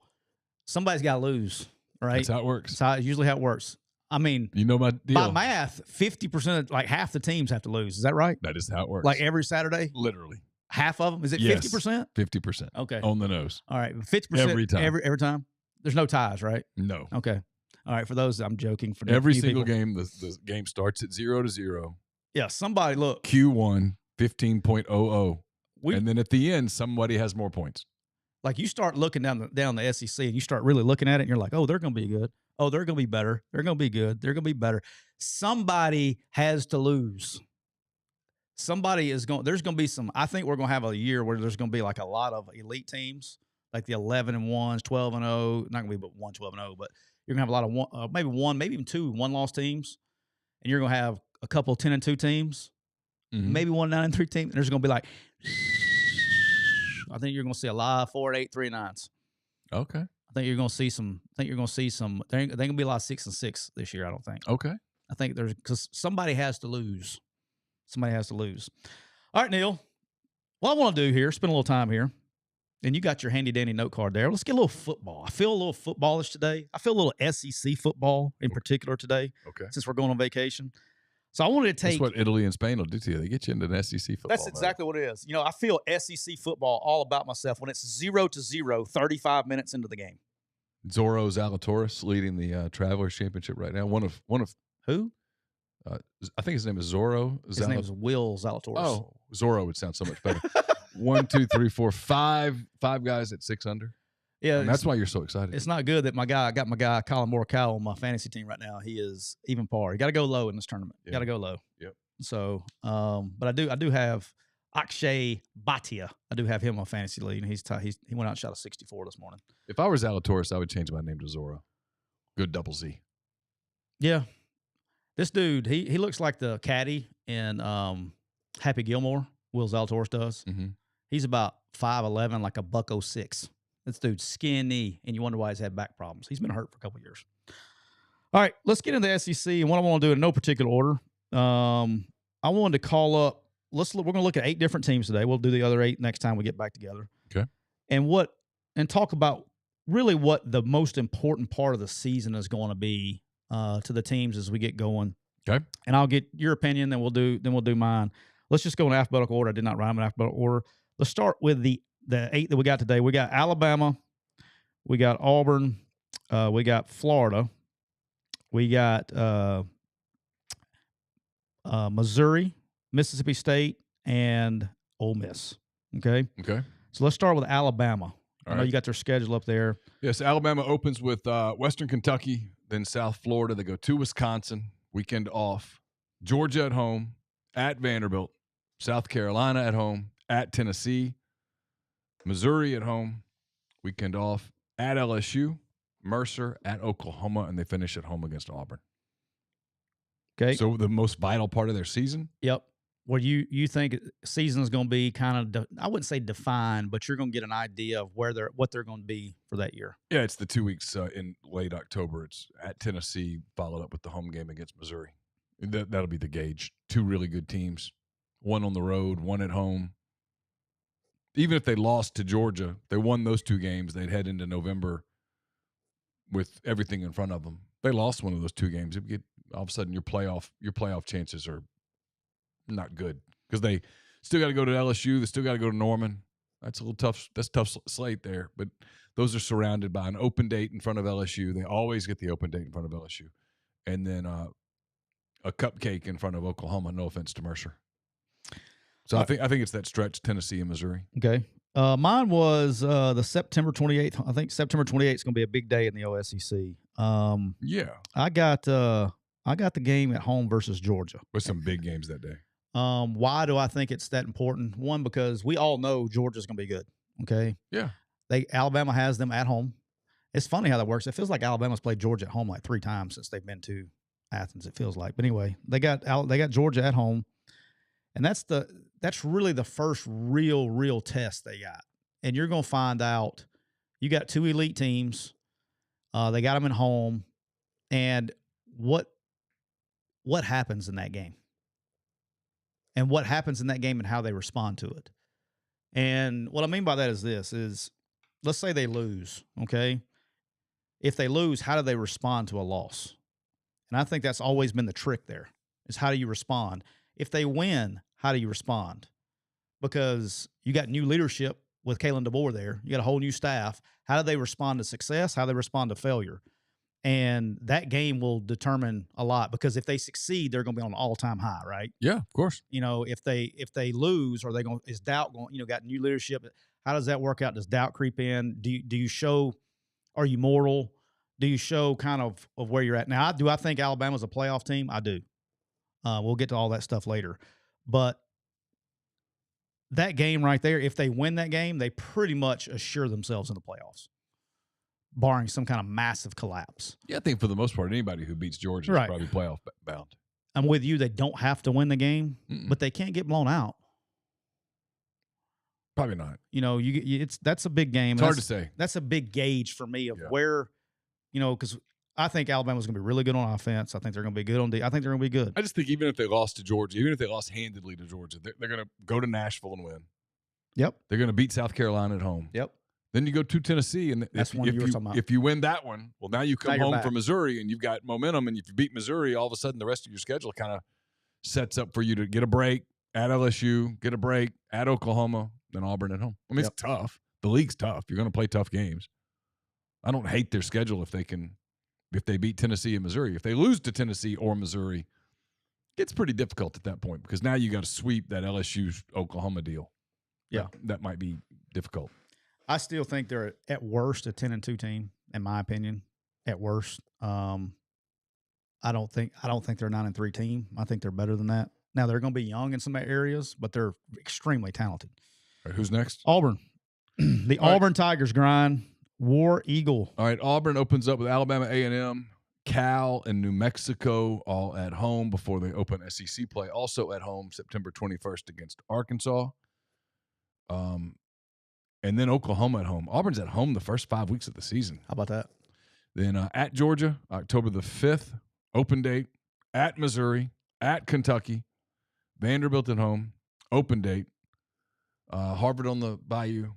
S2: somebody's got to lose, right?
S1: That's how it works.
S2: That's usually how it works. I mean,
S1: you know my deal.
S2: By math, 50%, like half the teams have to lose. Is that right?
S1: That is how it works.
S2: Like every Saturday?
S1: Literally.
S2: Half of them? Is it
S1: yes,
S2: 50%?
S1: 50%.
S2: Okay.
S1: On the nose.
S2: All right. 50%
S1: every time.
S2: Every time? There's no ties, right?
S1: No.
S2: Okay. All right. For those, I'm joking. For
S1: every single game, the game starts at 0-0.
S2: Yeah. Somebody look.
S1: Q1, 15.00. And then at the end, somebody has more points.
S2: Like you start looking down the SEC and you start really looking at it and you're like, oh, they're going to be good. Oh, they're going to be better. They're going to be good. They're going to be better. Somebody has to lose. Somebody is going. There's going to be some. I think we're going to have a year where there's going to be like a lot of elite teams, like the 11-1s, 12-0. Not going to be but 12-0, but you're going to have a lot of maybe even two 1-loss teams, and you're going to have a couple 10-2 teams, maybe one 9-3 team. And there's going to be like, I think you're going to see a lot of 4-8, 3-9s.
S1: Okay.
S2: I think you're going to see some. There ain't going to be a lot of 6-6 this year. I don't think.
S1: Okay.
S2: I think there's because somebody has to lose. Somebody has to lose. All right, Neal. What I want to do here, spend a little time here, and you got your handy-dandy note card there. Let's get a little football. I feel a little footballish today. I feel a little SEC football in particular today.
S1: Okay.
S2: Since we're going on vacation. So I wanted to take.
S1: That's what Italy and Spain will do to you. They get you into an SEC football.
S2: That's exactly what it is. You know, I feel SEC football all about myself when it's 0-0, 35 minutes into the game.
S1: Zorro Zalatoris leading the Travelers Championship right now. One of
S2: who?
S1: I think his name is Zorro.
S2: His name is Will Zalatoris.
S1: Oh, Zorro would sound so much better. 1, 2, 3, 4, 5 guys at 6 under.
S2: Yeah,
S1: and that's why you're so excited.
S2: It's not good that I got my guy Colin Morikawa on my fantasy team right now. He is even par. You got to go low in this tournament.
S1: Yeah.
S2: Got to go low.
S1: Yep.
S2: So, but I do have Akshay Bhatia. I do have him on my fantasy league, and he went out and shot a 64 this morning.
S1: If I were Zalatoris, I would change my name to Zorro. Good double Z.
S2: Yeah. This dude, he looks like the caddy in Happy Gilmore. Will Zalatoris does.
S1: Mm-hmm.
S2: He's about 5'11", like a $106. This dude's skinny, and you wonder why he's had back problems. He's been hurt for a couple of years. All right, let's get into the SEC, and what I want to do in no particular order. I wanted to call up. We're going to look at 8 different teams today. We'll do the other 8 next time we get back together.
S1: Okay.
S2: And talk about really what the most important part of the season is going to be to the teams as we get going.
S1: Okay.
S2: And I'll get your opinion, then we'll do mine. Let's just go in alphabetical order. I did not write them in alphabetical order. Let's start with the 8 that we got today. We got Alabama, we got Auburn, we got Florida, we got Missouri, Mississippi State, and Ole Miss. Okay.
S1: Okay.
S2: So let's start with Alabama. I know
S1: right.
S2: You got their schedule up there.
S1: Yes, Alabama opens with Western Kentucky, then South Florida. They go to Wisconsin, weekend off. Georgia at home, at Vanderbilt, South Carolina at home, at Tennessee, Missouri at home, weekend off, at LSU, Mercer, at Oklahoma, and they finish at home against Auburn.
S2: Okay.
S1: So the most vital part of their season?
S2: Yep. Well, you think season is going to be kind of, I wouldn't say defined, but you're going to get an idea of what they're going to be for that year.
S1: Yeah, it's the 2 weeks in late October. It's at Tennessee, followed up with the home game against Missouri. That'll be the gauge. 2 really good teams, one on the road, one at home. Even if they lost to Georgia, they won those 2 games, they'd head into November with everything in front of them. They lost one of those 2 games. All of a sudden, your playoff chances are not good because they still got to go to LSU. They still got to go to Norman. That's a little tough. That's a tough slate there. But those are surrounded by an open date in front of LSU. They always get the open date in front of LSU, and then a cupcake in front of Oklahoma. No offense to Mercer. So I think it's that stretch, Tennessee and Missouri.
S2: Okay. Mine was the September 28th. I think September 28th is going to be a big day in the OSEC.
S1: Yeah.
S2: I got the game at home versus Georgia.
S1: With some big games that day.
S2: Why do I think it's that important? One, because we all know Georgia's going to be good. Okay.
S1: Yeah.
S2: Alabama has them at home. It's funny how that works. It feels like Alabama's played Georgia at home like 3 times since they've been to Athens. It feels like, but anyway, they got Georgia at home, and that's that's really the first real test they got. And you're going to find out you got 2 elite teams. They got them at home. And what happens in that game? And what happens in that game and how they respond to it. And what I mean by that is this is, let's say they lose, okay? If they lose, how do they respond to a loss? And I think that's always been the trick there, is how do you respond? If they win, how do you respond? Because you got new leadership with Kalen DeBoer there. You got a whole new staff. How do they respond to success? How do they respond to failure? And that game will determine a lot, because if they succeed, they're going to be on an all-time high, right?
S1: Yeah, of course.
S2: You know, if they lose, is doubt going, you know, got new leadership. How does that work out? Does doubt creep in? Do you show, are you mortal? Do you show kind of where you're at? Now, do I think Alabama's a playoff team? I do. We'll get to all that stuff later. But that game right there, if they win that game, they pretty much assure themselves in the playoffs, barring some kind of massive collapse.
S1: Yeah, I think for the most part, anybody who beats Georgia is probably playoff bound.
S2: I'm with you. They don't have to win the game, but they can't get blown out.
S1: Probably not.
S2: You know, that's a big game.
S1: It's hard to say.
S2: That's a big gauge for me of where, you know, because I think Alabama's going to be really good on offense. I think they're going to be good on I think they're going to be good.
S1: I just think even if they lost to Georgia, even if they lost handedly to Georgia, they're going to go to Nashville and win.
S2: Yep.
S1: They're going to beat South Carolina at home.
S2: Yep.
S1: Then you go to Tennessee, and
S2: that's one you were talking about.
S1: If you win that one, well, now you come home from Missouri, and you've got momentum. And if you beat Missouri, all of a sudden the rest of your schedule kind of sets up for you to get a break at LSU, get a break at Oklahoma, then Auburn at home. I mean, it's tough. The league's tough. You're going to play tough games. I don't hate their schedule if they beat Tennessee and Missouri. If they lose to Tennessee or Missouri, it's pretty difficult at that point, because now you got to sweep that LSU-Oklahoma deal.
S2: Yeah.
S1: That might be difficult.
S2: I still think they're at worst a 10-2 team, in my opinion. At worst, I don't think they're a 9-3 team. I think they're better than that. Now they're going to be young in some areas, but they're extremely talented.
S1: All right, who's next?
S2: Auburn. The Auburn Tigers grind. War Eagle.
S1: All right, Auburn opens up with Alabama A&M, Cal, and New Mexico all at home before they open SEC play. Also at home, September 21st against Arkansas. And then Oklahoma at home. Auburn's at home the first 5 weeks of the season.
S2: How about that?
S1: Then at Georgia, October the 5th, open date. At Missouri, at Kentucky, Vanderbilt at home, open date. Harvard on the Bayou,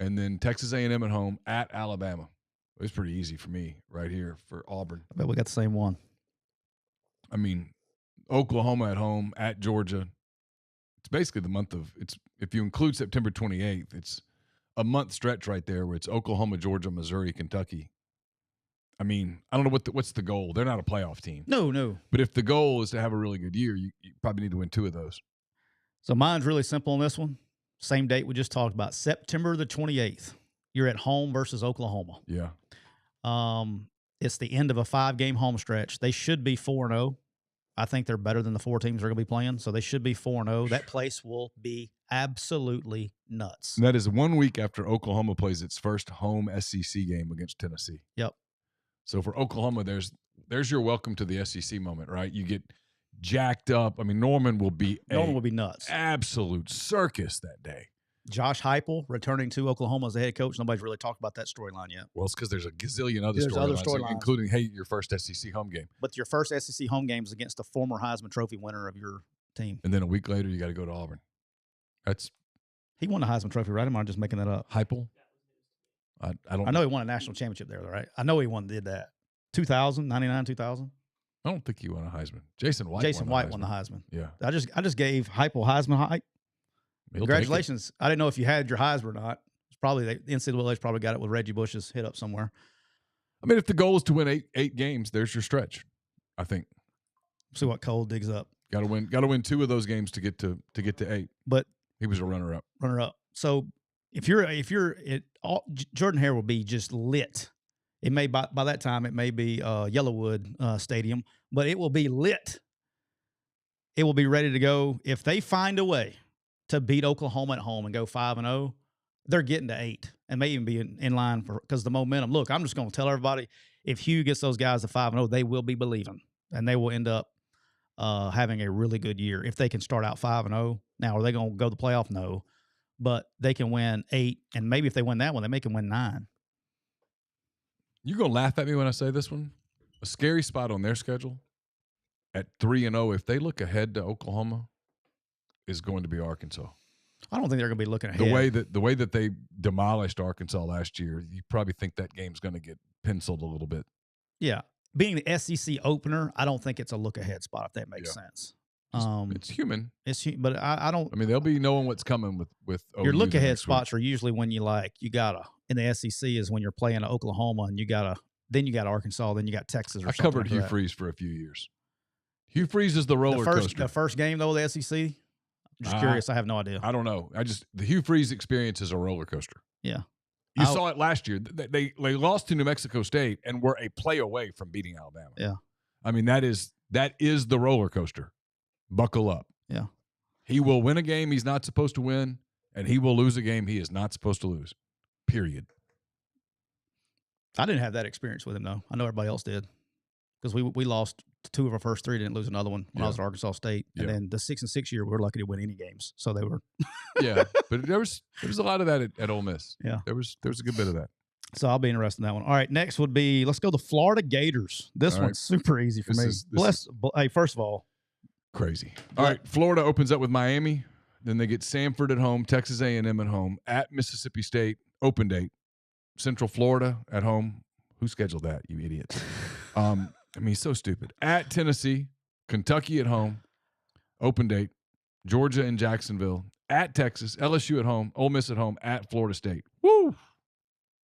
S1: and then Texas A&M at home, at Alabama. It was pretty easy for me right here for Auburn.
S2: I bet we got the same one.
S1: I mean, Oklahoma at home, at Georgia. It's basically the month of – if you include September 28th, it's a month stretch right there where it's Oklahoma, Georgia, Missouri, Kentucky. I mean, I don't know what's the goal. They're not a playoff team.
S2: No.
S1: But if the goal is to have a really good year, you probably need to win 2 of those.
S2: So mine's really simple on this one. Same date we just talked about, September the 28th. You're at home versus Oklahoma.
S1: Yeah.
S2: It's the end of a 5-game home stretch. They should be 4-0. I think they're better than the 4 teams they're going to be playing, so they should be 4-0. That place will be absolutely nuts.
S1: And that is 1 week after Oklahoma plays its first home SEC game against Tennessee.
S2: Yep.
S1: So for Oklahoma, there's your welcome to the SEC moment, right? You get jacked up. I mean, Norman will be
S2: nuts.
S1: Absolute circus that day.
S2: Josh Heupel returning to Oklahoma as a head coach. Nobody's really talked about that storyline yet.
S1: Well, it's because there's a gazillion other storylines, including, hey, your first SEC home game.
S2: But your first SEC home game is against the former Heisman Trophy winner of your team.
S1: And then a week later, you got to go to Auburn.
S2: He won the Heisman Trophy, right? Am I just making that up?
S1: Heupel? I know
S2: he won a national championship there, right? I know he did that. 2000, 99, 2000.
S1: I don't think he won a Heisman. Jason White won the Heisman. Yeah.
S2: I just gave Heupel Heisman hype. Congratulations. I didn't know if you had your Heisman or not. It's probably the NCAA's probably got it with Reggie Bush's hit up somewhere.
S1: I mean, if the goal is to win eight games, there's your stretch, I think.
S2: See what Cole digs up.
S1: Got to win 2 of those games to get to 8.
S2: But
S1: he was a runner-up.
S2: So if you're Jordan Hare will be just lit. It may by that time it may be Yellowwood Stadium, but it will be lit. It will be ready to go. If they find a way to beat Oklahoma at home and go 5-0, they're getting to 8 and may even be in line because the momentum. Look, I'm just going to tell everybody, if Hugh gets those guys to 5-0, they will be believing, and they will end up having a really good year. If they can start out 5-0, Now, are they going to go to the playoff? No. But they can win 8, and maybe if they win that one, they may can win 9.
S1: You're going to laugh at me when I say this one. A scary spot on their schedule at 3-0, if they look ahead to Oklahoma, is going to be Arkansas.
S2: I don't think they're going to be looking ahead.
S1: The way that they demolished Arkansas last year, you probably think that game's going to get penciled a little bit.
S2: Yeah. Being the SEC opener, I don't think it's a look ahead spot, if that makes sense.
S1: It's human.
S2: But I don't.
S1: I mean, they'll be knowing what's coming with
S2: your look ahead spots are usually when you gotta in the SEC is when you're playing Oklahoma and you got Arkansas, then you got Texas. Or
S1: I covered Hugh Freeze for a few years. Hugh Freeze is the roller coaster.
S2: The first game though, the SEC. I'm just curious. I have no idea.
S1: I don't know. The Hugh Freeze experience is a roller coaster.
S2: Yeah.
S1: You saw it last year. They lost to New Mexico State and were a play away from beating Alabama.
S2: Yeah.
S1: I mean, that is the roller coaster. Buckle up.
S2: Yeah.
S1: He will win a game he's not supposed to win, and he will lose a game he is not supposed to lose. Period.
S2: I didn't have that experience with him, though. I know everybody else did. Because we lost 2 of our first 3, didn't lose another one when I was at Arkansas State. And then the 6-6 year, we were lucky to win any games. So they were.
S1: Yeah. But there was a lot of that at Ole Miss.
S2: Yeah.
S1: There was a good bit of that.
S2: So I'll be interested in that one. All right. Next would be, let's go to Florida Gators. This one's super easy for me. Hey, first of all.
S1: Crazy. All right. Florida opens up with Miami. Then they get Samford at home, Texas A&M at home, at Mississippi State, open date. Central Florida at home. Who scheduled that, you idiots? I mean, so stupid. At Tennessee, Kentucky at home, open date. Georgia and Jacksonville. At Texas, LSU at home, Ole Miss at home, at Florida State. Woo!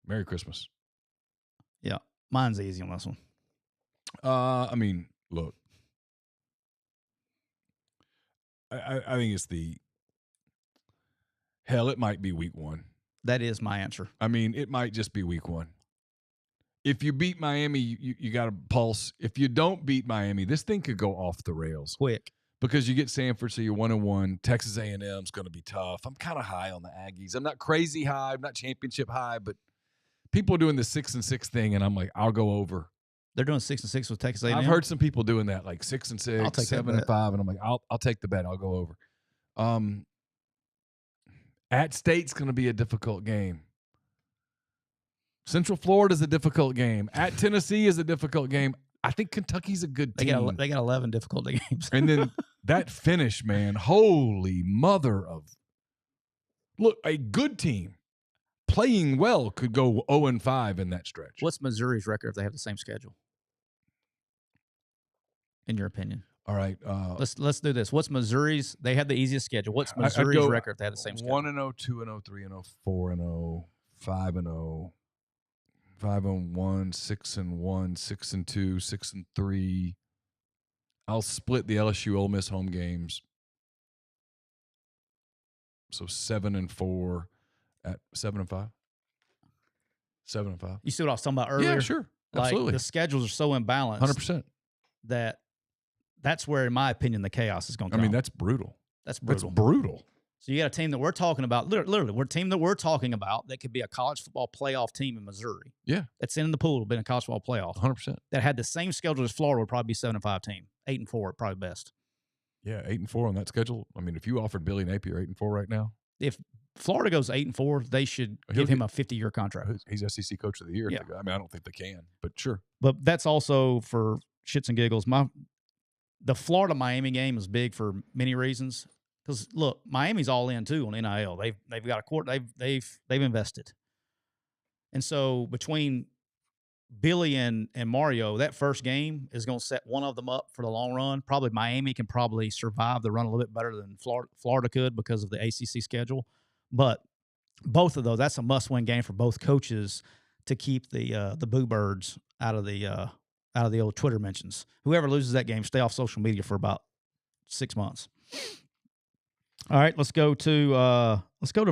S1: Merry Christmas.
S2: Yeah, mine's easy on this one.
S1: I mean, look. I think it's it might be week 1.
S2: That is my answer.
S1: I mean, it might just be week 1. If you beat Miami, you got a pulse. If you don't beat Miami, this thing could go off the rails
S2: quick
S1: because you get Samford, so you're 1-1. Texas A&M is going to be tough. I'm kind of high on the Aggies. I'm not crazy high. I'm not championship high, but people are doing the 6-6 thing, and I'm like, I'll go over.
S2: They're doing 6-6 with Texas A&M.
S1: I've heard some people doing that, like 6-6, 7-5, and I'm like, I'll take the bet. I'll go over. At State's going to be a difficult game. Central Florida is a difficult game. At Tennessee is a difficult game. I think Kentucky's a good team.
S2: They got 11 difficult games.
S1: And then that finish, man, holy mother of – look, a good team playing well could go 0-5 in that stretch.
S2: What's Missouri's record if they have the same schedule? In your opinion?
S1: All right.
S2: Let's do this. What's Missouri's? They have the easiest schedule. What's Missouri's record if they have the same schedule?
S1: 1-0, 2-0, 3-0, 4-0, 5-0. 5-1, 6-1, 6-2, 6-3. I'll split the LSU Ole Miss home games. So 7-4 at 7-5. 7-5.
S2: You see what I was talking about earlier?
S1: Yeah, sure. Absolutely.
S2: Like the schedules are so imbalanced.
S1: 100%.
S2: That's where, in my opinion, the chaos is going to come.
S1: I mean, that's brutal.
S2: That's brutal.
S1: That's brutal.
S2: So you got a team that we're talking about, literally, we're a team that we're talking about that could be a college football playoff team in Missouri.
S1: Yeah.
S2: That's in the pool, been a college football playoff.
S1: 100%.
S2: That had the same schedule as Florida would probably be 7-5 team. 8-4, probably best.
S1: Yeah, 8-4 on that schedule. I mean, if you offered Billy Napier 8-4 right now.
S2: If Florida goes 8-4, they should give him a 50-year contract.
S1: He's SEC Coach of the Year.
S2: Yeah.
S1: I mean, I don't think they can, but sure.
S2: But that's also for shits and giggles. The Florida-Miami game is big for many reasons. Because look, Miami's all in too on NIL. They've got a court. They've invested, and so between Billy and Mario, that first game is going to set one of them up for the long run. Probably Miami can probably survive the run a little bit better than Florida could because of the ACC schedule. But both of those, that's a must-win game for both coaches to keep the Boo Birds out of the old Twitter mentions. Whoever loses that game, stay off social media for about 6 months. All right, let's go to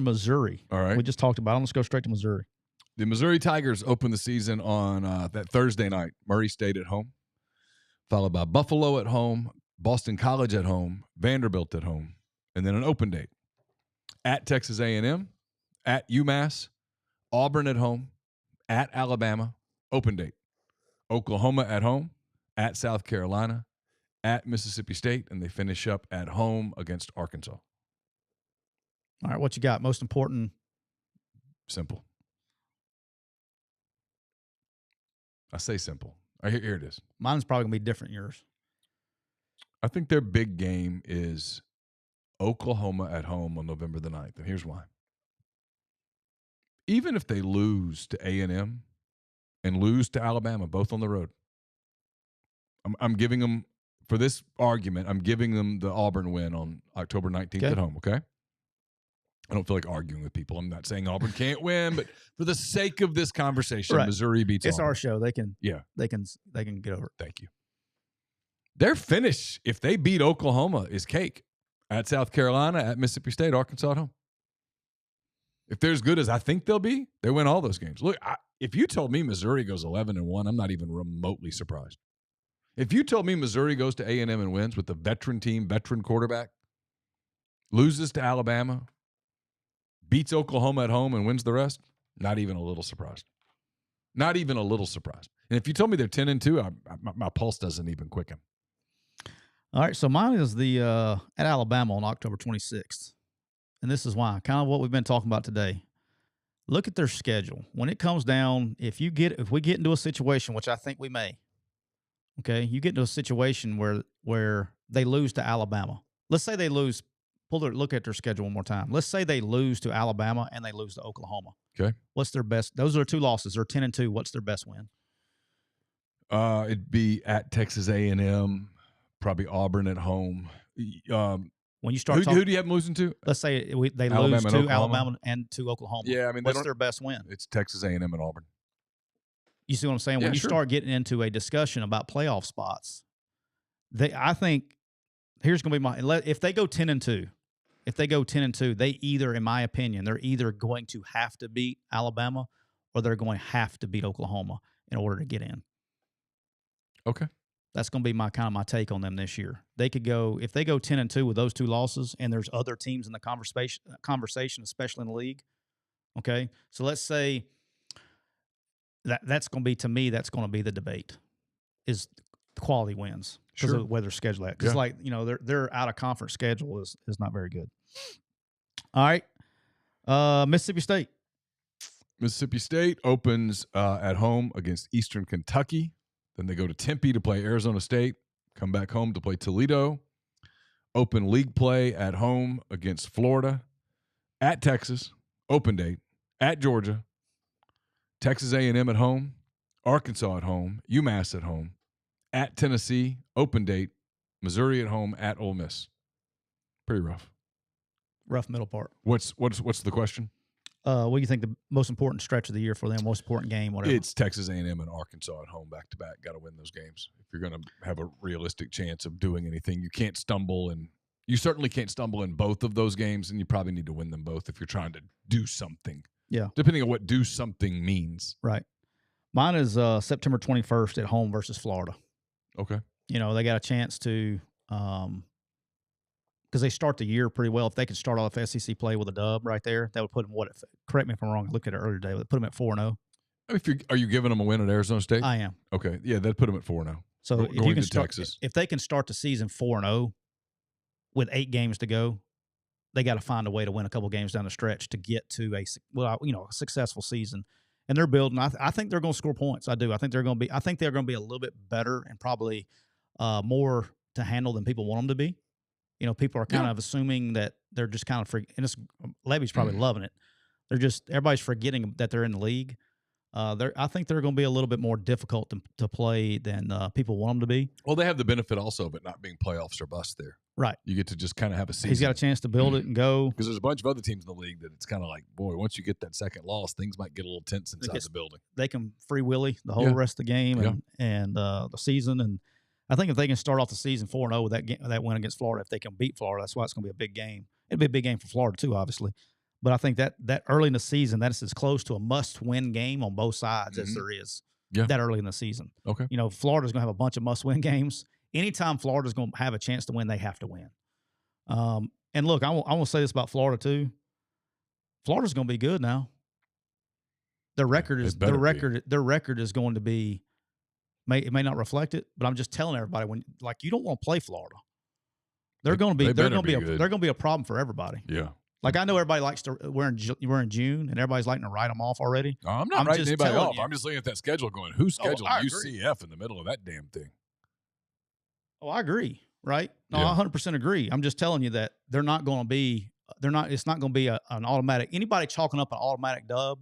S2: Missouri.
S1: All right.
S2: We just talked about it. Let's go straight to Missouri.
S1: The Missouri Tigers open the season on that Thursday night. Murray State at home, followed by Buffalo at home, Boston College at home, Vanderbilt at home, and then an open date. At Texas A&M, at UMass, Auburn at home, at Alabama, open date. Oklahoma at home, at South Carolina, at Mississippi State, and they finish up at home against Arkansas.
S2: All right, what you got? Most important?
S1: Simple. I say simple. Here it is.
S2: Mine's probably going to be different than yours.
S1: I think their big game is Oklahoma at home on November the 9th, and here's why. Even if they lose to A&M and lose to Alabama, both on the road, I'm giving them, for this argument, I'm giving them the Auburn win on October 19th at home, okay? I don't feel like arguing with people. I'm not saying Auburn can't win, but for the sake of this conversation, Missouri beats Auburn.
S2: It's our show. They can get over it.
S1: Thank you. Their finish, if they beat Oklahoma, is cake. At South Carolina, at Mississippi State, Arkansas at home. If they're as good as I think they'll be, they win all those games. Look, if you told me Missouri goes 11-1, I'm not even remotely surprised. If you told me Missouri goes to A&M and wins with the veteran team, veteran quarterback, loses to Alabama, beats Oklahoma at home and wins the rest, not even a little surprised. Not even a little surprised. And if you told me they're 10-2, my pulse doesn't even quicken.
S2: All right, so mine is the at Alabama on October 26th. And this is why, kind of what we've been talking about today. Look at their schedule. When it comes down, if we get into a situation, which I think we may, okay, you get into a situation where they lose to Alabama. Let's say they lose. Look at their schedule one more time. Let's say they lose to Alabama and they lose to Oklahoma.
S1: Okay.
S2: What's their best? Those are 2 losses. They're 10-2. What's their best win?
S1: It'd be at Texas A&M, probably Auburn at home.
S2: When you start
S1: who do you have them losing to?
S2: Let's say they lose to Alabama and to Oklahoma.
S1: Yeah, I mean,
S2: what's their best win?
S1: It's Texas A&M and Auburn.
S2: You see what I'm saying?
S1: Yeah,
S2: when you start getting into a discussion about playoff spots, I think here's going to be if they go 10-2. If they go 10-2, they either, in my opinion, they're either going to have to beat Alabama or they're going to have to beat Oklahoma in order to get in.
S1: Okay.
S2: That's going to be my take on them this year. They could go, if they go 10-2 with those 2 losses, and there's other teams in the conversation, especially in the league. Okay, so let's say that's going to be, to me, that's going to be the debate, is quality wins because of where their schedule at. Because their out of conference schedule is not very good. All right, Mississippi State.
S1: Mississippi State opens at home against Eastern Kentucky. Then they go to Tempe to play Arizona State, come back home to play Toledo, open league play at home against Florida, at Texas, open date, at Georgia, Texas A&M at home, Arkansas at home, UMass at home, at Tennessee, open date, Missouri at home, at Ole Miss. Pretty rough.
S2: Rough middle part.
S1: What's the question?
S2: What do you think the most important stretch of the year for them, most important game, whatever?
S1: It's Texas A&M and Arkansas at home back-to-back. Got to win those games. If you're going to have a realistic chance of doing anything, you can't stumble, and you certainly can't stumble in both of those games, and you probably need to win them both if you're trying to do something.
S2: Yeah.
S1: Depending on what do something means.
S2: Right. Mine is September 21st at home versus Florida.
S1: Okay.
S2: They got a chance to because they start the year pretty well. If they could start off SEC play with a dub right there, that would put them, correct me if I'm wrong, I looked at it earlier today, would put them at 4-0.
S1: Are you giving them a win at Arizona State?
S2: I am.
S1: Okay. Yeah, that'd put them at 4-0.
S2: So if they can start the season 4-0 with 8 games to go, they got to find a way to win a couple games down the stretch to get to a successful season. And they're building. I think they're going to score points. I do. I think they're going to be a little bit better and probably more to handle than people want them to be. People are kind of assuming that they're just kind of and Levy's probably loving it. Everybody's forgetting that they're in the league. I think they're going to be a little bit more difficult to play than people want them to be.
S1: Well, they have the benefit also of it not being playoffs or bust there.
S2: Right.
S1: You get to just kind of have a season.
S2: He's got a chance to build it and go.
S1: Because there's a bunch of other teams in the league that it's kind of like, boy, once you get that second loss, things might get a little tense inside the building.
S2: They can free willy the whole rest of the game and the season. And I think if they can start off the season 4-0 with that win against Florida, if they can beat Florida, that's why it's going to be a big game. It'll be a big game for Florida too, obviously. But I think that early in the season, that is as close to a must-win game on both sides as there is that early in the season.
S1: Okay.
S2: Florida's going to have a bunch of must-win games. Anytime Florida's going to have a chance to win, they have to win. And look, I want to say this about Florida too. Florida's going to be good now. Their record is going to be. It may not reflect it, but I'm just telling everybody you don't want to play Florida. They're going to be a problem for everybody.
S1: Yeah.
S2: Like, I know everybody likes to we're in June, and everybody's liking to write them off already.
S1: I'm not writing anybody off.
S2: You.
S1: I'm just looking at that schedule going, who scheduled UCF in the middle of that damn thing?
S2: Oh, I agree. Right? No, I 100% agree. I'm just telling you that they're not going to be. It's not going to be an automatic. Anybody chalking up an automatic dub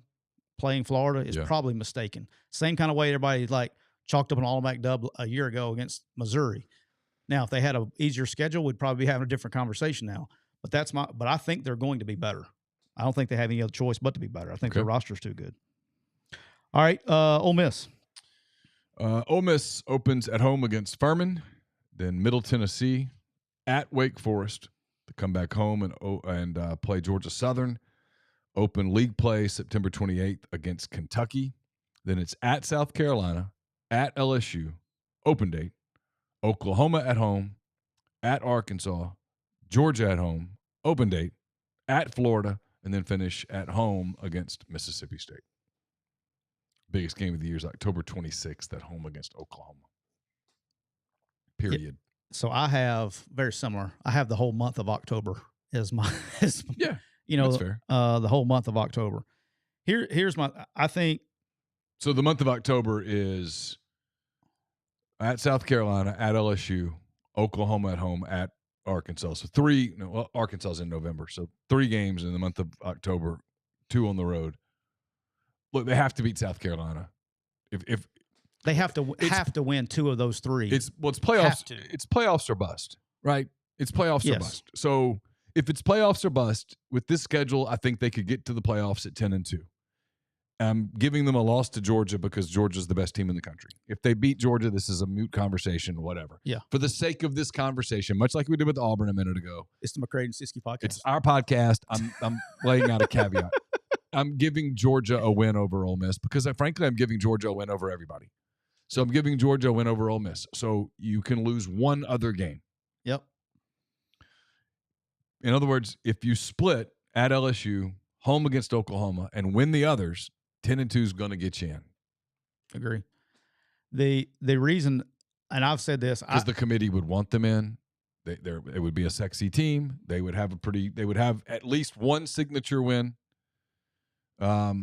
S2: playing Florida is probably mistaken. Same kind of way everybody like chalked up an automatic dub a year ago against Missouri. Now, if they had an easier schedule, we'd probably be having a different conversation now. But I think they're going to be better. I don't think they have any other choice but to be better. I think their roster's too good. All right, Ole Miss.
S1: Ole Miss opens at home against Furman, then Middle Tennessee, at Wake Forest to come back home and play Georgia Southern. Open league play September 28th against Kentucky. Then it's at South Carolina, at LSU, open date, Oklahoma at home, at Arkansas, Georgia at home, open date, at Florida, and then finish at home against Mississippi State. Biggest game of the year is October 26th at home against Oklahoma. Period.
S2: Yeah. So I have very similar. I have the whole month of October as my that's fair. The whole month of October. Here's my I think
S1: so the month of October is at South Carolina, at LSU, Oklahoma at home, at Arkansas. So Arkansas's in November. So 3 games in the month of October, 2 on the road. Look, they have to beat South Carolina. If
S2: they have to win 2 of those 3.
S1: It's playoffs. It's playoffs or bust, right? It's playoffs or bust. So if it's playoffs or bust with this schedule, I think they could get to the playoffs at 10-2. I'm giving them a loss to Georgia because Georgia's the best team in the country. If they beat Georgia, this is a moot conversation, whatever.
S2: Yeah.
S1: For the sake of this conversation, much like we did with Auburn a minute ago.
S2: It's the McCready Siskey podcast.
S1: It's our podcast. I'm laying out a caveat. I'm giving Georgia a win over Ole Miss because, frankly, I'm giving Georgia a win over everybody. So I'm giving Georgia a win over Ole Miss. So you can lose one other game.
S2: Yep.
S1: In other words, if you split at LSU, home against Oklahoma, and win the others, 10-2 is going to get you in.
S2: Agree. The reason, and I've said this,
S1: because the committee would want them in. It would be a sexy team. They would have at least one signature win. They'd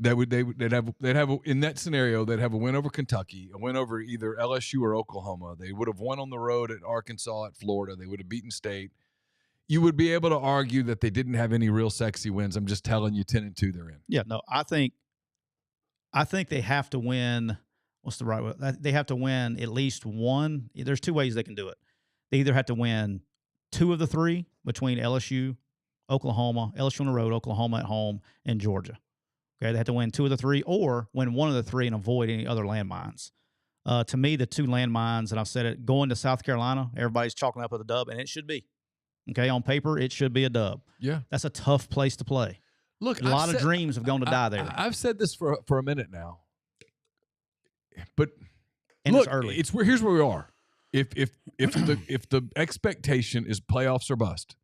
S1: have in that scenario, they'd have a win over Kentucky, a win over either LSU or Oklahoma. They would have won on the road at Arkansas, at Florida. They would have beaten State. You would be able to argue that they didn't have any real sexy wins. I'm just telling you, 10-2, they're in.
S2: Yeah, no, I think they have to win. What's the right way? They have to win at least one. There's 2 ways they can do it. They either have to win 2 of the 3 between LSU, Oklahoma, LSU on the road, Oklahoma at home, and Georgia. Okay, they have to win 2 of the 3, or win 1 of the 3 and avoid any other landmines. To me, the 2 landmines, and I've said it, going to South Carolina, everybody's chalking up with a dub, and it should be. Okay, on paper, it should be a dub.
S1: Yeah.
S2: That's a tough place to play.
S1: Look,
S2: a lot of dreams have gone to die there.
S1: I've said this for a minute now. But
S2: and
S1: look,
S2: it's early.
S1: Here's where we are. If the expectation is playoffs or bust,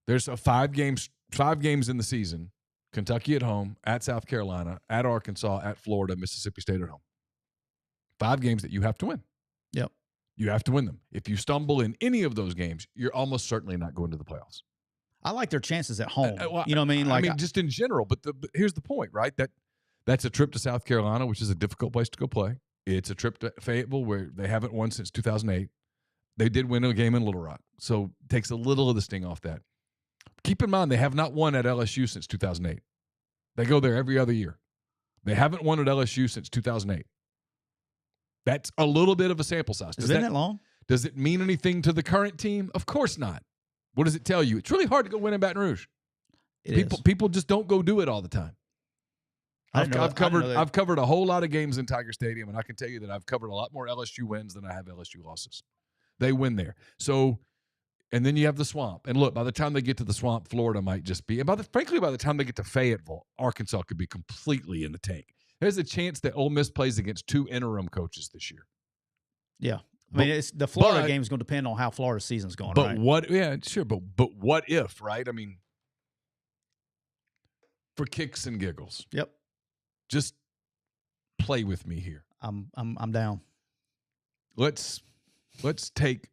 S1: there's 5 games in the season. Kentucky at home, at South Carolina, at Arkansas, at Florida, Mississippi State at home. 5 games that you have to win.
S2: Yep.
S1: You have to win them. If you stumble in any of those games, you're almost certainly not going to the playoffs.
S2: I like their chances at home. You know what I mean? Like,
S1: just in general. But here's the point, right? That's a trip to South Carolina, which is a difficult place to go play. It's a trip to Fayetteville, where they haven't won since 2008. They did win a game in Little Rock, so it takes a little of the sting off that. Keep in mind, they have not won at LSU since 2008. They go there every other year. They haven't won at LSU since 2008. That's a little bit of a sample size.
S2: Has it been that long?
S1: Does it mean anything to the current team? Of course not. What does it tell you? It's really hard to go win in Baton Rouge. People just don't go do it all the time. I've covered a whole lot of games in Tiger Stadium, and I can tell you that I've covered a lot more LSU wins than I have LSU losses. They win there. So, and then you have the Swamp. And look, by the time they get to the Swamp, Florida might just be. And frankly, by the time they get to Fayetteville, Arkansas could be completely in the tank. There's a chance that Ole Miss plays against 2 interim coaches this year.
S2: Yeah. I mean, the Florida game is going to depend on how Florida's season's going, right?
S1: But what if, right? I mean, for kicks and giggles.
S2: Yep.
S1: Just play with me here.
S2: I'm down.
S1: Let's take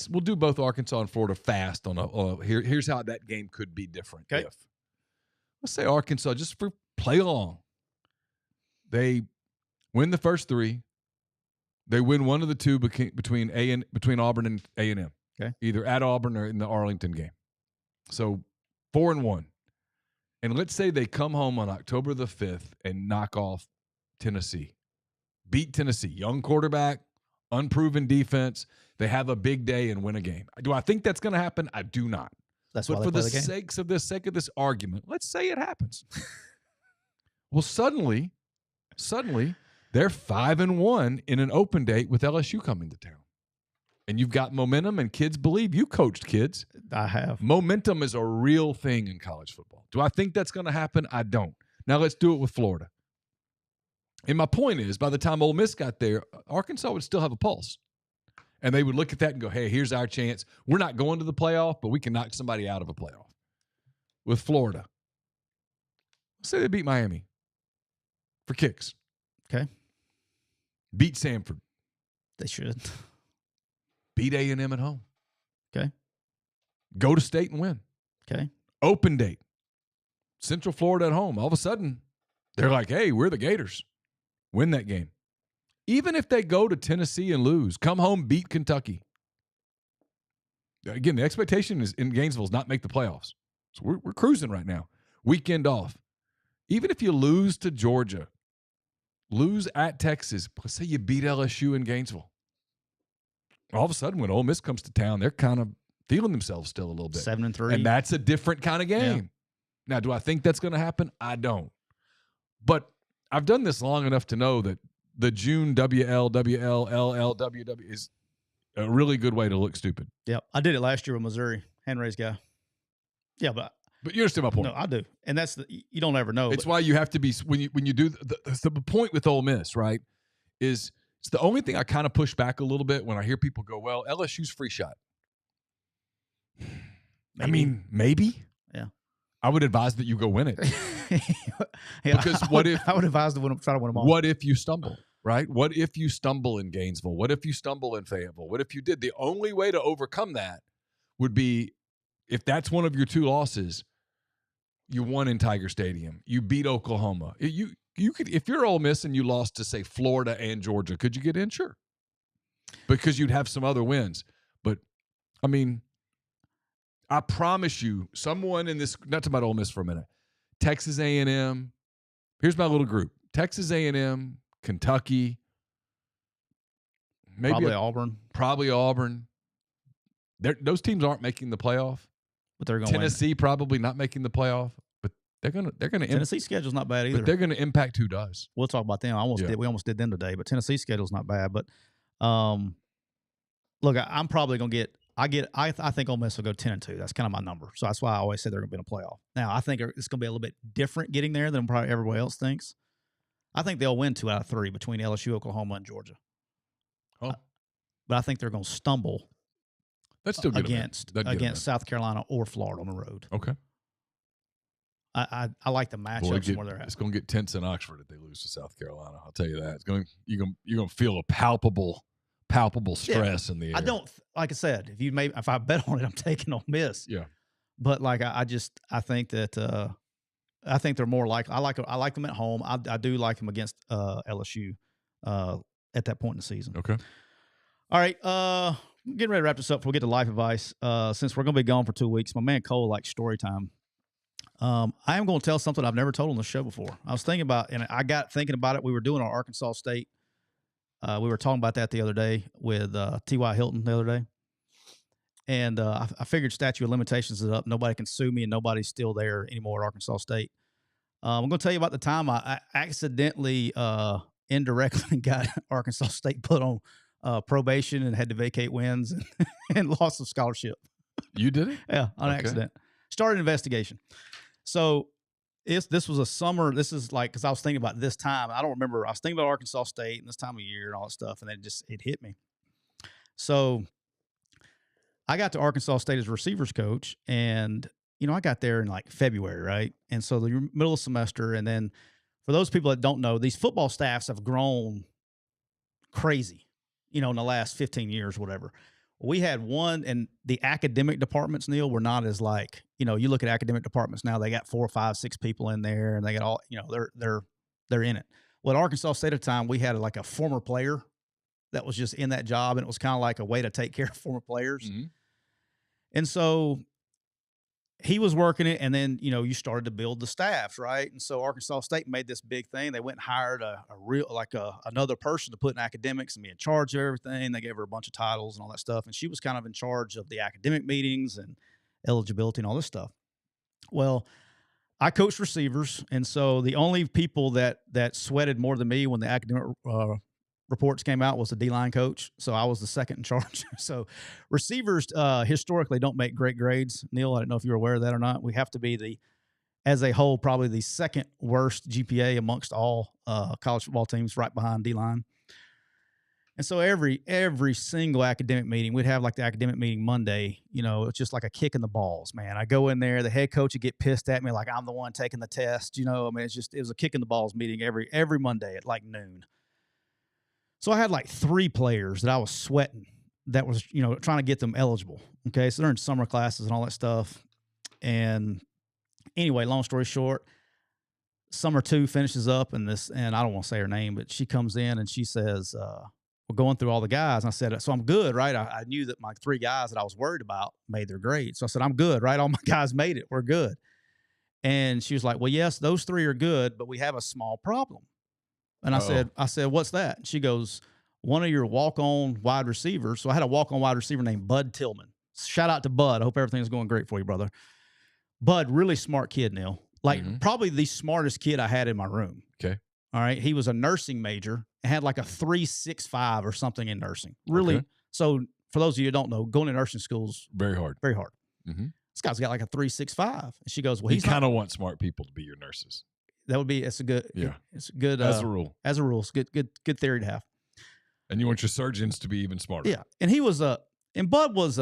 S1: We'll do both Arkansas and Florida fast on here's how that game could be different.
S2: Okay.
S1: Let's say Arkansas, just for play along, they win the first 3. They win one of the 2 between Auburn and A&M.
S2: Okay.
S1: Either at Auburn or in the Arlington game. So 4-1. And let's say they come home on October the 5th and knock off Tennessee. Beat Tennessee. Young quarterback, unproven defense. They have a big day and win a game. Do I think that's going to happen? I do not.
S2: That's
S1: but
S2: why
S1: for the
S2: game.
S1: sake of this argument, let's say it happens. Well, suddenly, they're 5-1 in an open date with LSU coming to town. And you've got momentum, and kids believe. You coached kids.
S2: I have.
S1: Momentum is a real thing in college football. Do I think that's going to happen? I don't. Now let's do it with Florida. And my point is, by the time Ole Miss got there, Arkansas would still have a pulse. And they would look at that and go, hey, here's our chance. We're not going to the playoff, but we can knock somebody out of a playoff. With Florida, let's say they beat Miami for kicks.
S2: Okay.
S1: Beat Samford.
S2: They should.
S1: Beat A&M at home.
S2: Okay.
S1: Go to state and win.
S2: Okay.
S1: Open date. Central Florida at home. All of a sudden, they're like, hey, we're the Gators. Win that game. Even if they go to Tennessee and lose, come home, beat Kentucky. Again, the expectation is in Gainesville is not make the playoffs. So we're cruising right now. Weekend off. Even if you lose to Georgia, lose at Texas, let's say you beat LSU in Gainesville. All of a sudden, when Ole Miss comes to town, they're kind of feeling themselves still a little bit.
S2: 7-3.
S1: And that's a different kind of game.
S2: Yeah.
S1: Now, do I think that's going to happen? I don't. But I've done this long enough to know that the June WLWLLLWW is a really good way to look stupid.
S2: Yep. I did it last year with Missouri. Hand-raised guy. Yeah, but
S1: you understand my point.
S2: No, I do. And that's you don't ever know.
S1: It's why you have to be when you do the point with Ole Miss, right? Is it's the only thing I kind of push back a little bit when I hear people go, well, LSU's free shot. I mean, maybe.
S2: Yeah.
S1: I would advise that you go win it.
S2: Yeah,
S1: because
S2: I would advise to try to win them all.
S1: What if you stumble, right? What if you stumble in Gainesville? What if you stumble in Fayetteville? What if you did? The only way to overcome that would be if that's one of your 2 losses, you won in Tiger Stadium. You beat Oklahoma. You could, if you're Ole Miss and you lost to, say, Florida and Georgia, could you get in? Sure. Because you'd have some other wins. But, I mean, I promise you, someone in this, not talking about Ole Miss for a minute, Texas A&M, here's my little group. Texas A&M, Kentucky, maybe
S2: Probably Auburn.
S1: Those teams aren't making the playoff.
S2: But they're going
S1: Tennessee probably not making the playoff, but they're gonna
S2: Tennessee schedule's not bad either.
S1: But they're gonna impact who does.
S2: We'll talk about them. We almost did them today, but Tennessee schedule's not bad. But look, I'm probably gonna get. I think Ole Miss will go 10-2. That's kind of my number. So that's why I always say they're gonna be in a playoff. Now I think it's gonna be a little bit different getting there than probably everybody else thinks. I think they'll win 2 out of 3 between LSU, Oklahoma, and Georgia.
S1: Oh,
S2: but I think they're gonna stumble.
S1: That's still good
S2: against South Carolina or Florida on the road.
S1: Okay.
S2: I like the matchups where they're at.
S1: It's going to get tense in Oxford if they lose to South Carolina. I'll tell you that. You're going to feel a palpable stress in the air.
S2: I don't, like I said, if I bet on it, I'm taking Ole Miss.
S1: Yeah.
S2: But like I think that I think they're more like I like them at home. I do like them against LSU at that point in the season.
S1: Okay.
S2: All right. Getting ready to wrap this up before we get to life advice. Since we're going to be gone for 2 weeks, my man Cole likes story time. I am going to tell something I've never told on the show before. I was thinking about, and I got thinking about it. We were doing our Arkansas State. We were talking about that the other day with T.Y. Hilton the other day. And I figured statute of limitations is up. Nobody can sue me, and nobody's still there anymore at Arkansas State. I'm going to tell you about the time I accidentally, indirectly got Arkansas State put on probation and had to vacate wins and lost a scholarship.
S1: You did it?
S2: Yeah, on accident. Started an investigation. So this was a summer. This is like, because I was thinking about this time. I don't remember. I was thinking about Arkansas State and this time of year and all that stuff, and then it hit me. So I got to Arkansas State as receivers coach, and I got there in like February, right? And so the middle of the semester, and then for those people that don't know, these football staffs have grown crazy, in the last 15 years, whatever. We had one, and the academic departments, Neal, were not as like, you look at academic departments now, they got 4, 5, 6 people in there, and they got all, they're in it. Well, at Arkansas State at the time, we had like a former player that was just in that job, and it was kind of like a way to take care of former players.
S1: Mm-hmm.
S2: And so he was working it, and then, you started to build the staffs, right? And so Arkansas State made this big thing. They went and hired another person to put in academics and be in charge of everything. They gave her a bunch of titles and all that stuff, and she was kind of in charge of the academic meetings and eligibility and all this stuff. Well, I coached receivers, and so the only people that sweated more than me when the academic reports came out was the D-line coach. So I was the second in charge. So receivers historically don't make great grades. Neal, I don't know if you're aware of that or not. We have to be as a whole, probably the second worst GPA amongst all college football teams, right behind D-line. And so every single academic meeting, we'd have like the academic meeting Monday, it's just like a kick in the balls, man. I go in there, the head coach would get pissed at me like I'm the one taking the test, it was a kick in the balls meeting every Monday at like noon. So I had like 3 players that I was sweating that was, trying to get them eligible. Okay. So they're in summer classes and all that stuff. And anyway, long story short, summer 2 finishes up, and I don't want to say her name, but she comes in and she says, we're going through all the guys. And I said, so I'm good, right? I knew that my 3 guys that I was worried about made their grade. So I said, I'm good, right? All my guys made it. We're good. And she was like, well, yes, those 3 are good, but we have a small problem. And I said, what's that? And she goes, one of your walk-on wide receivers. So I had a walk-on wide receiver named Bud Tillman. Shout out to Bud. I hope everything's going great for you, brother. Bud, really smart kid, Neal. Like probably the smartest kid I had in my room.
S1: Okay.
S2: All right. He was a nursing major and had like a 3.65 or something in nursing. Really. Okay. So for those of you who don't know, going to nursing school's
S1: very hard.
S2: Very hard.
S1: Mm-hmm.
S2: This guy's got like a 3.65. And she goes, well,
S1: you kind of want smart people to be your nurses.
S2: That would be, it's a good,
S1: as a rule.
S2: As a rule. It's good theory to have.
S1: And you want your surgeons to be even smarter.
S2: Yeah. And and Bud was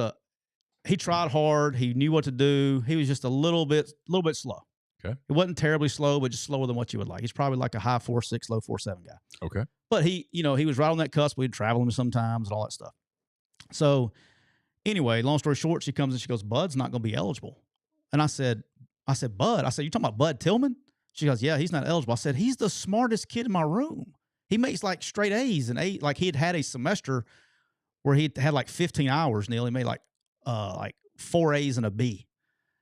S2: he tried hard. He knew what to do. He was just a little bit slow.
S1: Okay.
S2: It wasn't terribly slow, but just slower than what you would like. He's probably like a high 4.6, low 4.7 guy.
S1: Okay.
S2: But he was right on that cusp. We'd travel him sometimes and all that stuff. So anyway, long story short, she comes and she goes, Bud's not going to be eligible. And I said, Bud, you talking about Bud Tillman? She goes, yeah, he's not eligible. I said, he's the smartest kid in my room. He makes like straight A's and A. Like he had a semester where he had like 15 hours, Neal. He made like 4 A's and a B.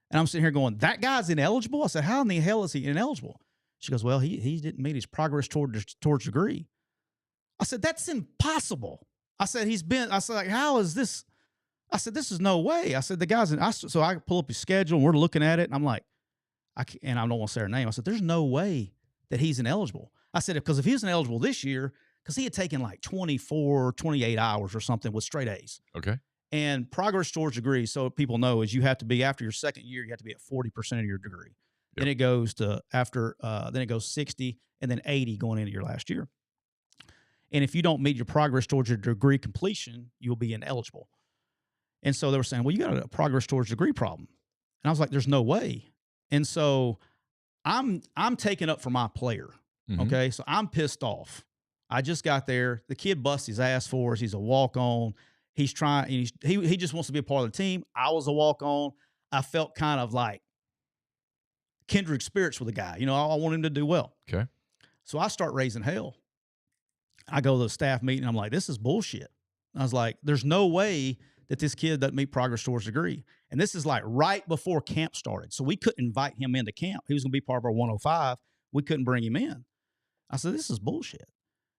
S2: And I'm sitting here going, that guy's ineligible? I said, how in the hell is he ineligible? She goes, well, he didn't meet his progress towards degree. I said, that's impossible. I said, like, how is this? I said, this is no way. I said, the guy's so I pull up his schedule and we're looking at it and I'm like, and I don't want to say her name. I said, there's no way that he's ineligible. I said, because if he was ineligible this year, because he had taken like 24, 28 hours or something with straight A's.
S1: Okay.
S2: And progress towards degree, so people know, is you have to be, after your second year, you have to be at 40% of your degree. Yep. Then it goes to then it goes 60 and then 80 going into your last year. And if you don't meet your progress towards your degree completion, you'll be ineligible. And so they were saying, well, you got a progress towards degree problem. And I was like, there's no way. And so I'm taking up for my player. Mm-hmm. Okay. So I'm pissed off. I just got there. The kid busts his ass for us. He's a walk-on. He's trying, he just wants to be a part of the team. I was a walk-on. I felt kind of like kindred spirits with the guy. I want him to do well.
S1: Okay.
S2: So I start raising hell. I go to the staff meeting. I'm like, this is bullshit. I was like, there's no way that this kid doesn't meet progress towards degree. And this is like right before camp started. So we couldn't invite him into camp. He was going to be part of our 105. We couldn't bring him in. I said, this is bullshit.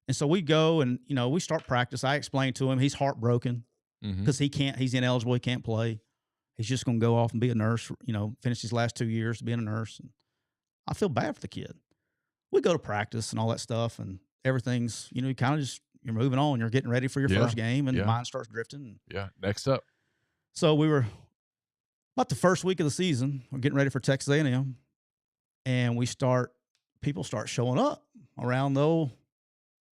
S2: And so we go and, we start practice. I explained to him, he's heartbroken because he's ineligible. He can't play. He's just going to go off and be a nurse, finish his last 2 years being a nurse. And I feel bad for the kid. We go to practice and all that stuff and everything's, you kind of just, you're moving on. You're getting ready for your first game and mind starts drifting.
S1: Yeah. Next up.
S2: So we were about the first week of the season. We're getting ready for Texas A&M. And people start showing up around the old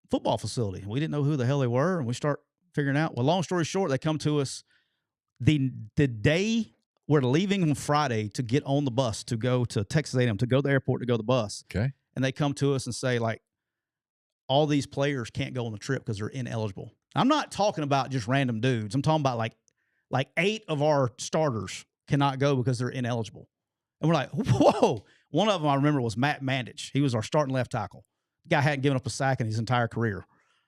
S2: football facility. We didn't know who the hell they were. And we start figuring out, well, long story short, they come to us the day we're leaving on Friday to get on the bus to go to Texas A&M, to go to the airport to go to the bus.
S1: Okay.
S2: And they come to us and say, like, all these players can't go on the trip because they're ineligible. I'm not talking about just random dudes. I'm talking about like Like 8 of our starters cannot go because they're ineligible. And we're like, whoa. One of them I remember was Matt Mandich. He was our starting left tackle. The guy hadn't given up a sack in his entire career.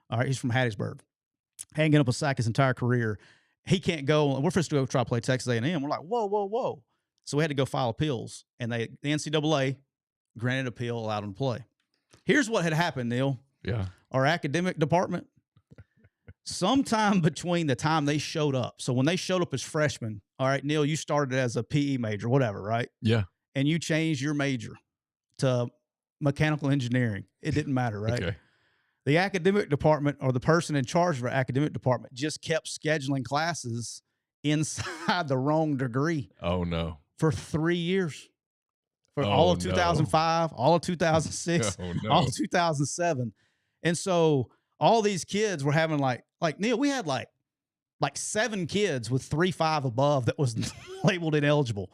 S2: All right, he's from Hattiesburg. Hadn't given up a sack his entire career. He can't go. We're supposed to go try to play Texas A&M. We're like, whoa. So we had to go file appeals. And the NCAA granted appeal, allowed him to play. Here's what had happened, Neal.
S1: Yeah.
S2: Our academic department, sometime between the time they showed up. So when they showed up as freshmen, all right, Neal, you started as a PE major, whatever, right?
S1: Yeah.
S2: And you changed your major to mechanical engineering. It didn't matter, right?
S1: Okay.
S2: The academic department, or the person in charge of our academic department, just kept scheduling classes inside the wrong degree.
S1: Oh, no.
S2: For 3 years. For all of 2005, all of 2006, all of 2007. And so all these kids were having like Neal, we had like 7 kids with 3.5 above that was labeled ineligible.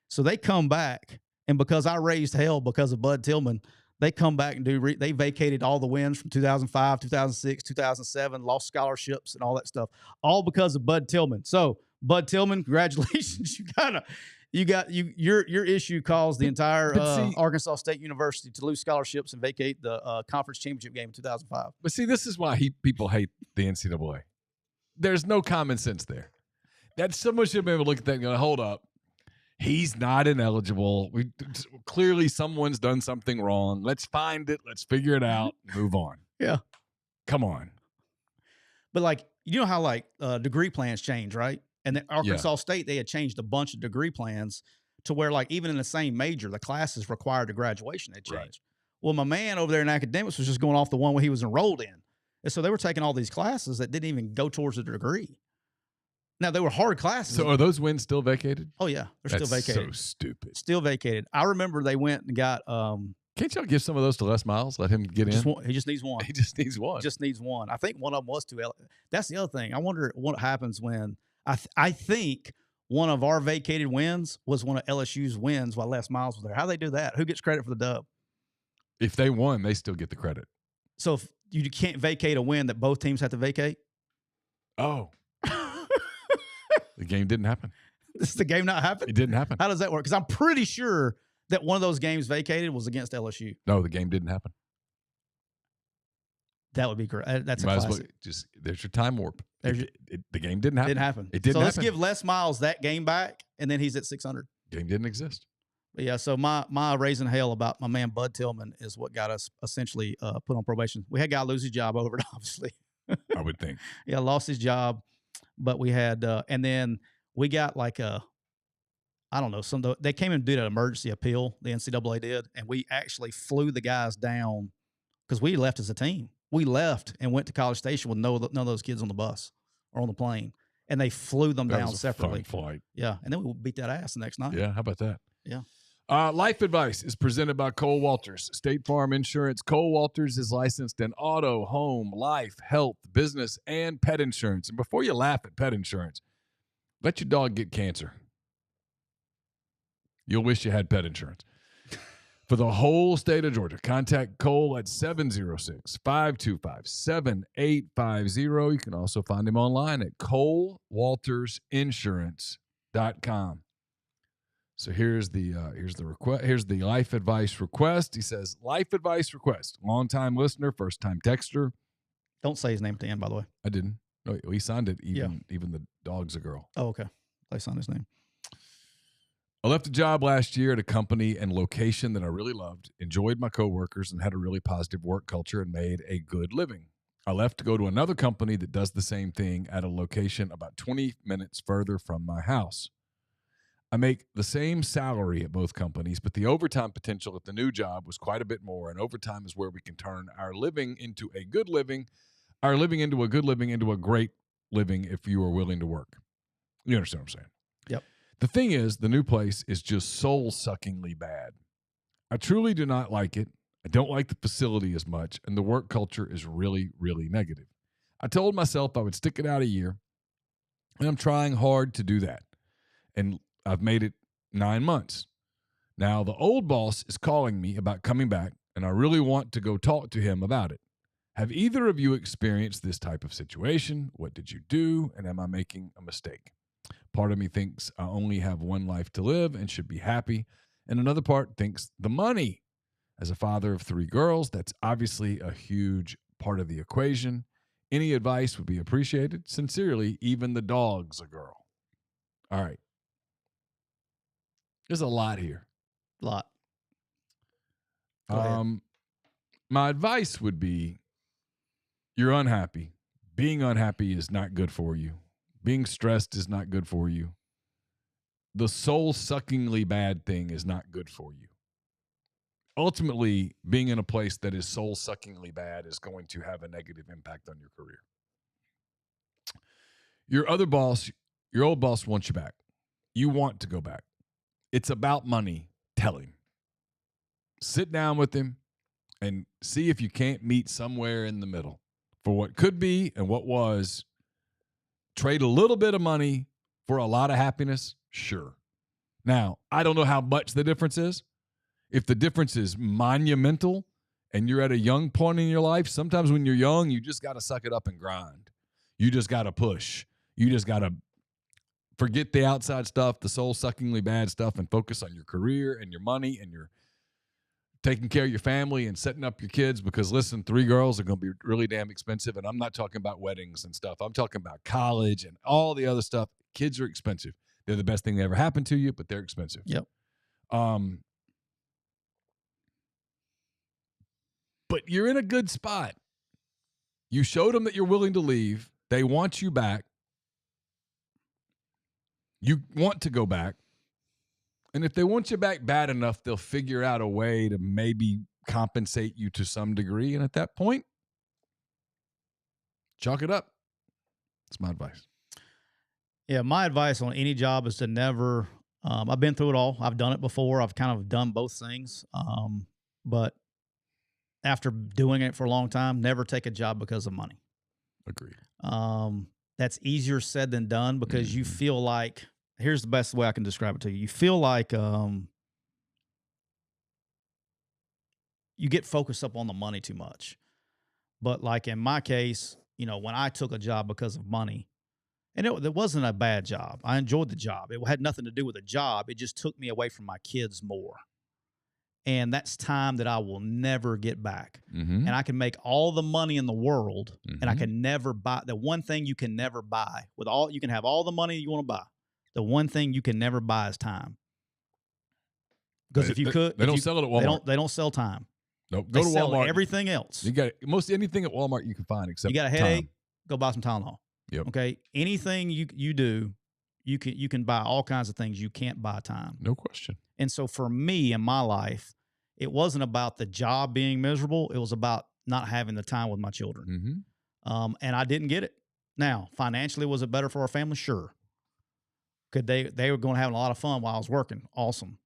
S2: So they come back, and because I raised hell because of Bud Tillman, they come back and they vacated all the wins from 2005, 2006, 2007, lost scholarships and all that stuff, all because of Bud Tillman. So Bud Tillman, congratulations. Your issue caused the entire Arkansas State University to lose scholarships and vacate the conference championship game in 2005.
S1: But see, this is why people hate the NCAA. There's no common sense there. That someone should be able to look at that and go, hold up. He's not ineligible. Clearly someone's done something wrong. Let's find it. Let's figure it out. Move on.
S2: Yeah.
S1: Come on.
S2: But like, you know how like degree plans change, right? And then Arkansas State, they had changed a bunch of degree plans to where like even in the same major, the classes required to graduation had changed. Right. Well, my man over there in academics was just going off the one where he was enrolled in. And so they were taking all these classes that didn't even go towards a degree. Now, they were hard classes.
S1: So are those wins still vacated?
S2: Oh, yeah. They're still vacated.
S1: So stupid.
S2: Still vacated. I remember they went and got
S1: can't y'all give some of those to Les Miles? Let him get in?
S2: He just needs one.
S1: He just needs one.
S2: Just needs one. I think one of them was 2. That's the other thing. I wonder what happens when I think one of our vacated wins was one of LSU's wins while Les Miles was there. How do they do that? Who gets credit for the dub?
S1: If they won, they still get the credit.
S2: So if you can't vacate a win that both teams have to vacate?
S1: Oh. The game didn't happen.
S2: This is the game not happen?
S1: It didn't happen.
S2: How does that work? Because I'm pretty sure that one of those games vacated was against LSU.
S1: No, the game didn't happen.
S2: That would be great. That's a classic.
S1: There's your time warp. The game didn't happen.
S2: Didn't happen.
S1: It didn't happen.
S2: So let's give Les Miles that game back, and then he's at 600.
S1: Game didn't exist.
S2: But yeah, so my raising hell about my man Bud Tillman is what got us essentially put on probation. We had a guy lose his job over it, obviously.
S1: I would think.
S2: Yeah, lost his job. But we had, and then we got like they came and did an emergency appeal, the NCAA did, and we actually flew the guys down because we left as a team. We left and went to College Station with none of those kids on the bus or on the plane, and they flew them down separately.
S1: Fun flight.
S2: Yeah, and then we beat that ass the next night.
S1: Yeah, how about that?
S2: Yeah.
S1: Life advice is presented by Cole Walters, State Farm Insurance. Cole Walters is licensed in auto, home, life, health, business, and pet insurance. And before you laugh at pet insurance, let your dog get cancer. You'll wish you had pet insurance. For the whole state of Georgia, contact Cole at 706-525-7850. You can also find him online at colewaltersinsurance.com. So here's the request. Here's the life advice request. He says, life advice request. Long-time listener, first-time texter.
S2: Don't say his name at the end, by the way.
S1: I didn't. No, he signed it. Even the dog's a girl.
S2: Oh, okay. I signed his name.
S1: I left a job last year at a company and location that I really loved, enjoyed my coworkers, and had a really positive work culture and made a good living. I left to go to another company that does the same thing at a location about 20 minutes further from my house. I make the same salary at both companies, but the overtime potential at the new job was quite a bit more, and overtime is where we can turn our living into a good living, our living into a good living, into a great living if you are willing to work. You understand what I'm saying?
S2: Yep.
S1: The thing is, the new place is just soul-suckingly bad. I truly do not like it. I don't like the facility as much, and the work culture is really, really negative. I told myself I would stick it out a year, and I'm trying hard to do that. And I've made it 9 months. Now, the old boss is calling me about coming back, and I really want to go talk to him about it. Have either of you experienced this type of situation? What did you do? And am I making a mistake? part of me thinks I only have one life to live and should be happy. And another part thinks the money. As a father of 3 girls, that's obviously a huge part of the equation. Any advice would be appreciated. Sincerely, even the dog's a girl. All right. There's a lot here.
S2: A lot. Go ahead.
S1: My advice would be, you're unhappy. Being unhappy is not good for you. Being stressed is not good for you. The soul-suckingly bad thing is not good for you. Ultimately, being in a place that is soul-suckingly bad is going to have a negative impact on your career. Your other boss, your old boss wants you back. You want to go back. It's about money. Tell him. Sit down with him and see if you can't meet somewhere in the middle for what could be and what was. Trade a little bit of money for a lot of happiness, sure. Now, I don't know how much the difference is. If the difference is monumental and you're at a young point in your life, sometimes when you're young, you just got to suck it up and grind. You just got to push. You just got to forget the outside stuff, the soul-suckingly bad stuff, and focus on your career and your money and your taking care of your family and setting up your kids. Because, listen, 3 girls are going to be really damn expensive, and I'm not talking about weddings and stuff. I'm talking about college and all the other stuff. Kids are expensive. They're the best thing that ever happened to you, but they're expensive.
S2: Yep.
S1: But you're in a good spot. You showed them that you're willing to leave. They want you back. You want to go back. And if they want you back bad enough, they'll figure out a way to maybe compensate you to some degree. And at that point, chalk it up. That's my advice.
S2: Yeah, my advice on any job is to never I've been through it all. I've done it before. I've kind of done both things. But after doing it for a long time, never take a job because of money.
S1: Agreed.
S2: That's easier said than done because you feel like, here's the best way I can describe it to you. You feel like you get focused up on the money too much. But like in my case, you know, when I took a job because of money, and it wasn't a bad job. I enjoyed the job. It had nothing to do with the job. It just took me away from my kids more. And that's time that I will never get back.
S1: Mm-hmm.
S2: And I can make all the money in the world, and I can never buy the one thing you can never buy. You can have all the money you want to buy. The one thing you can never buy is time. Because
S1: they don't sell it at Walmart.
S2: They don't sell time.
S1: Nope.
S2: They
S1: Go to
S2: sell
S1: Walmart.
S2: Everything else.
S1: You got most anything at Walmart you can find except
S2: you got a headache,
S1: time.
S2: Go buy some Tylenol.
S1: Yep.
S2: Okay. Anything you do, you can buy all kinds of things. You can't buy time.
S1: No question.
S2: And so for me in my life, it wasn't about the job being miserable. It was about not having the time with my children.
S1: Mm-hmm.
S2: And I didn't get it. Now, financially, was it better for our family? Sure. Could they were going to have a lot of fun while I was working. Awesome.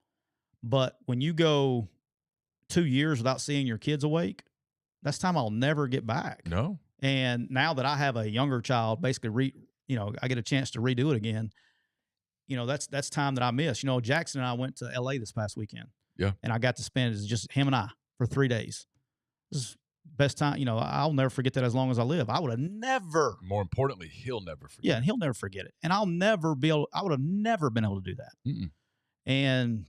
S2: But when you go 2 years without seeing your kids awake, that's time I'll never get back.
S1: No.
S2: And now that I have a younger child, basically, I get a chance to redo it again. You know, that's time that I miss. You know, Jackson and I went to LA this past weekend.
S1: Yeah.
S2: And I got to spend just him and I for 3 days. This is best time. You know, I'll never forget that as long as I live. I would have never.
S1: More importantly, he'll never forget.
S2: Yeah, and he'll never forget it. And I would have never been able to do that.
S1: Mm-mm.
S2: And,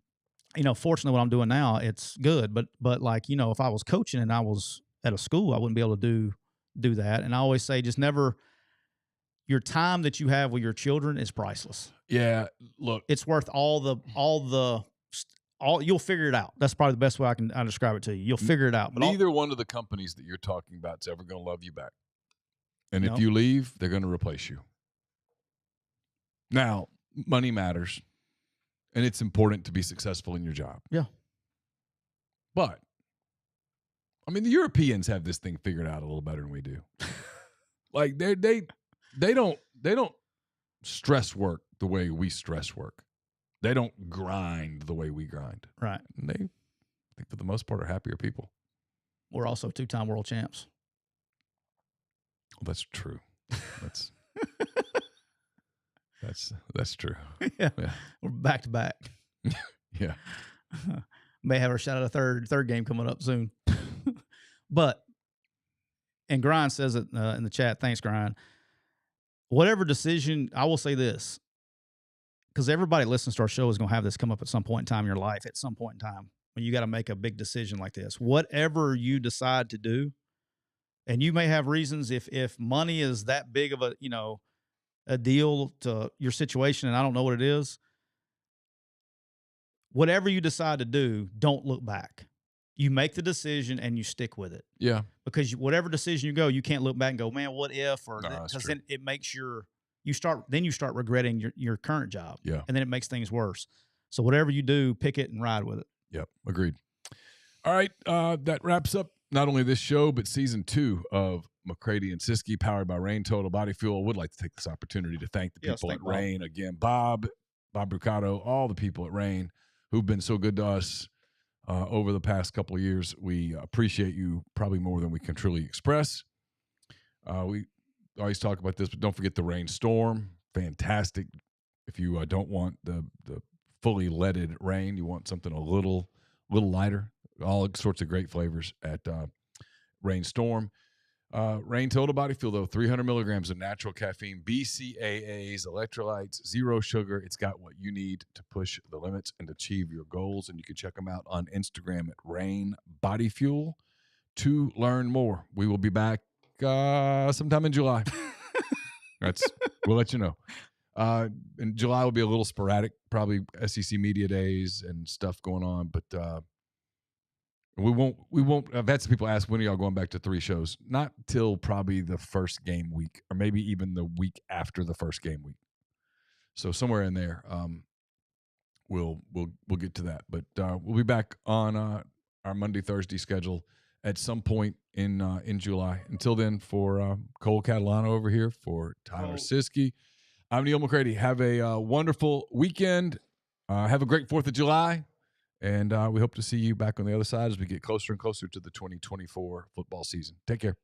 S2: you know, fortunately what I'm doing now, it's good. But like, you know, if I was coaching and I was at a school, I wouldn't be able to do that. And I always say, just never, your time that you have with your children is priceless.
S1: Yeah. Look,
S2: it's worth you'll figure it out. That's probably the best way I describe it to you. You'll figure it out. But
S1: neither one of the companies that you're talking about is ever going to love you back. And if you leave, they're going to replace you. Now, money matters, and it's important to be successful in your job.
S2: Yeah.
S1: But, I mean, the Europeans have this thing figured out a little better than we do. Like, they don't stress work the way we stress work. They don't grind the way we grind.
S2: Right.
S1: And they, I think for the most part, are happier people.
S2: We're also 2-time world champs.
S1: Well, that's true. That's true.
S2: Yeah. We're back to back.
S1: Yeah.
S2: May have our shot at a third game coming up soon. But, and Grind says it in the chat. Thanks, Grind. Whatever decision, I will say this. because everybody listens to our show is going to have this come up at some point in time in your life, at some point in time when you got to make a big decision like this. Whatever you decide to do, and you may have reasons if money is that big of a, a deal to your situation, and I don't know what it is, whatever you decide to do, don't look back. You make the decision and you stick with it.
S1: Yeah.
S2: Because whatever decision you go, you can't look back and go, man, what if? Or because then it makes you start regretting your current job.
S1: Yeah.
S2: And then it makes things worse. So whatever you do, pick it and ride with it.
S1: Yep. Agreed. All right. That wraps up not only this show, but season 2 of McCready and Siskey, powered by Rai'n Total Body Fuel. I would like to take this opportunity to thank the people at Rai'n. Again, Bob Brucato, all the people at Rai'n who've been so good to us over the past couple of years. We appreciate you probably more than we can truly express. We always talk about this, but don't forget the Rai'n Storm. Fantastic. If you don't want the fully leaded Rai'n, you want something a little lighter. All sorts of great flavors at Rai'n Storm. Rai'n Total Body Fuel, though, 300 milligrams of natural caffeine, BCAAs, electrolytes, zero sugar. It's got what you need to push the limits and achieve your goals. And you can check them out on Instagram at Rai'n Body Fuel to learn more. We will be back sometime in July. We'll let you know. And July will be a little sporadic, probably SEC media days and stuff going on, but we won't. I've had some people ask, when are y'all going back to 3 shows? Not till probably the first game week, or maybe even the week after the first game week. So somewhere in there, we'll get to that. But we'll be back on our Monday, Thursday schedule at some point in July. Until then, for Cole Catalano over here, for Tyler Siskey, I'm Neal McCready. Have a wonderful weekend. Have a great 4th of July. And we hope to see you back on the other side as we get closer and closer to the 2024 football season. Take care.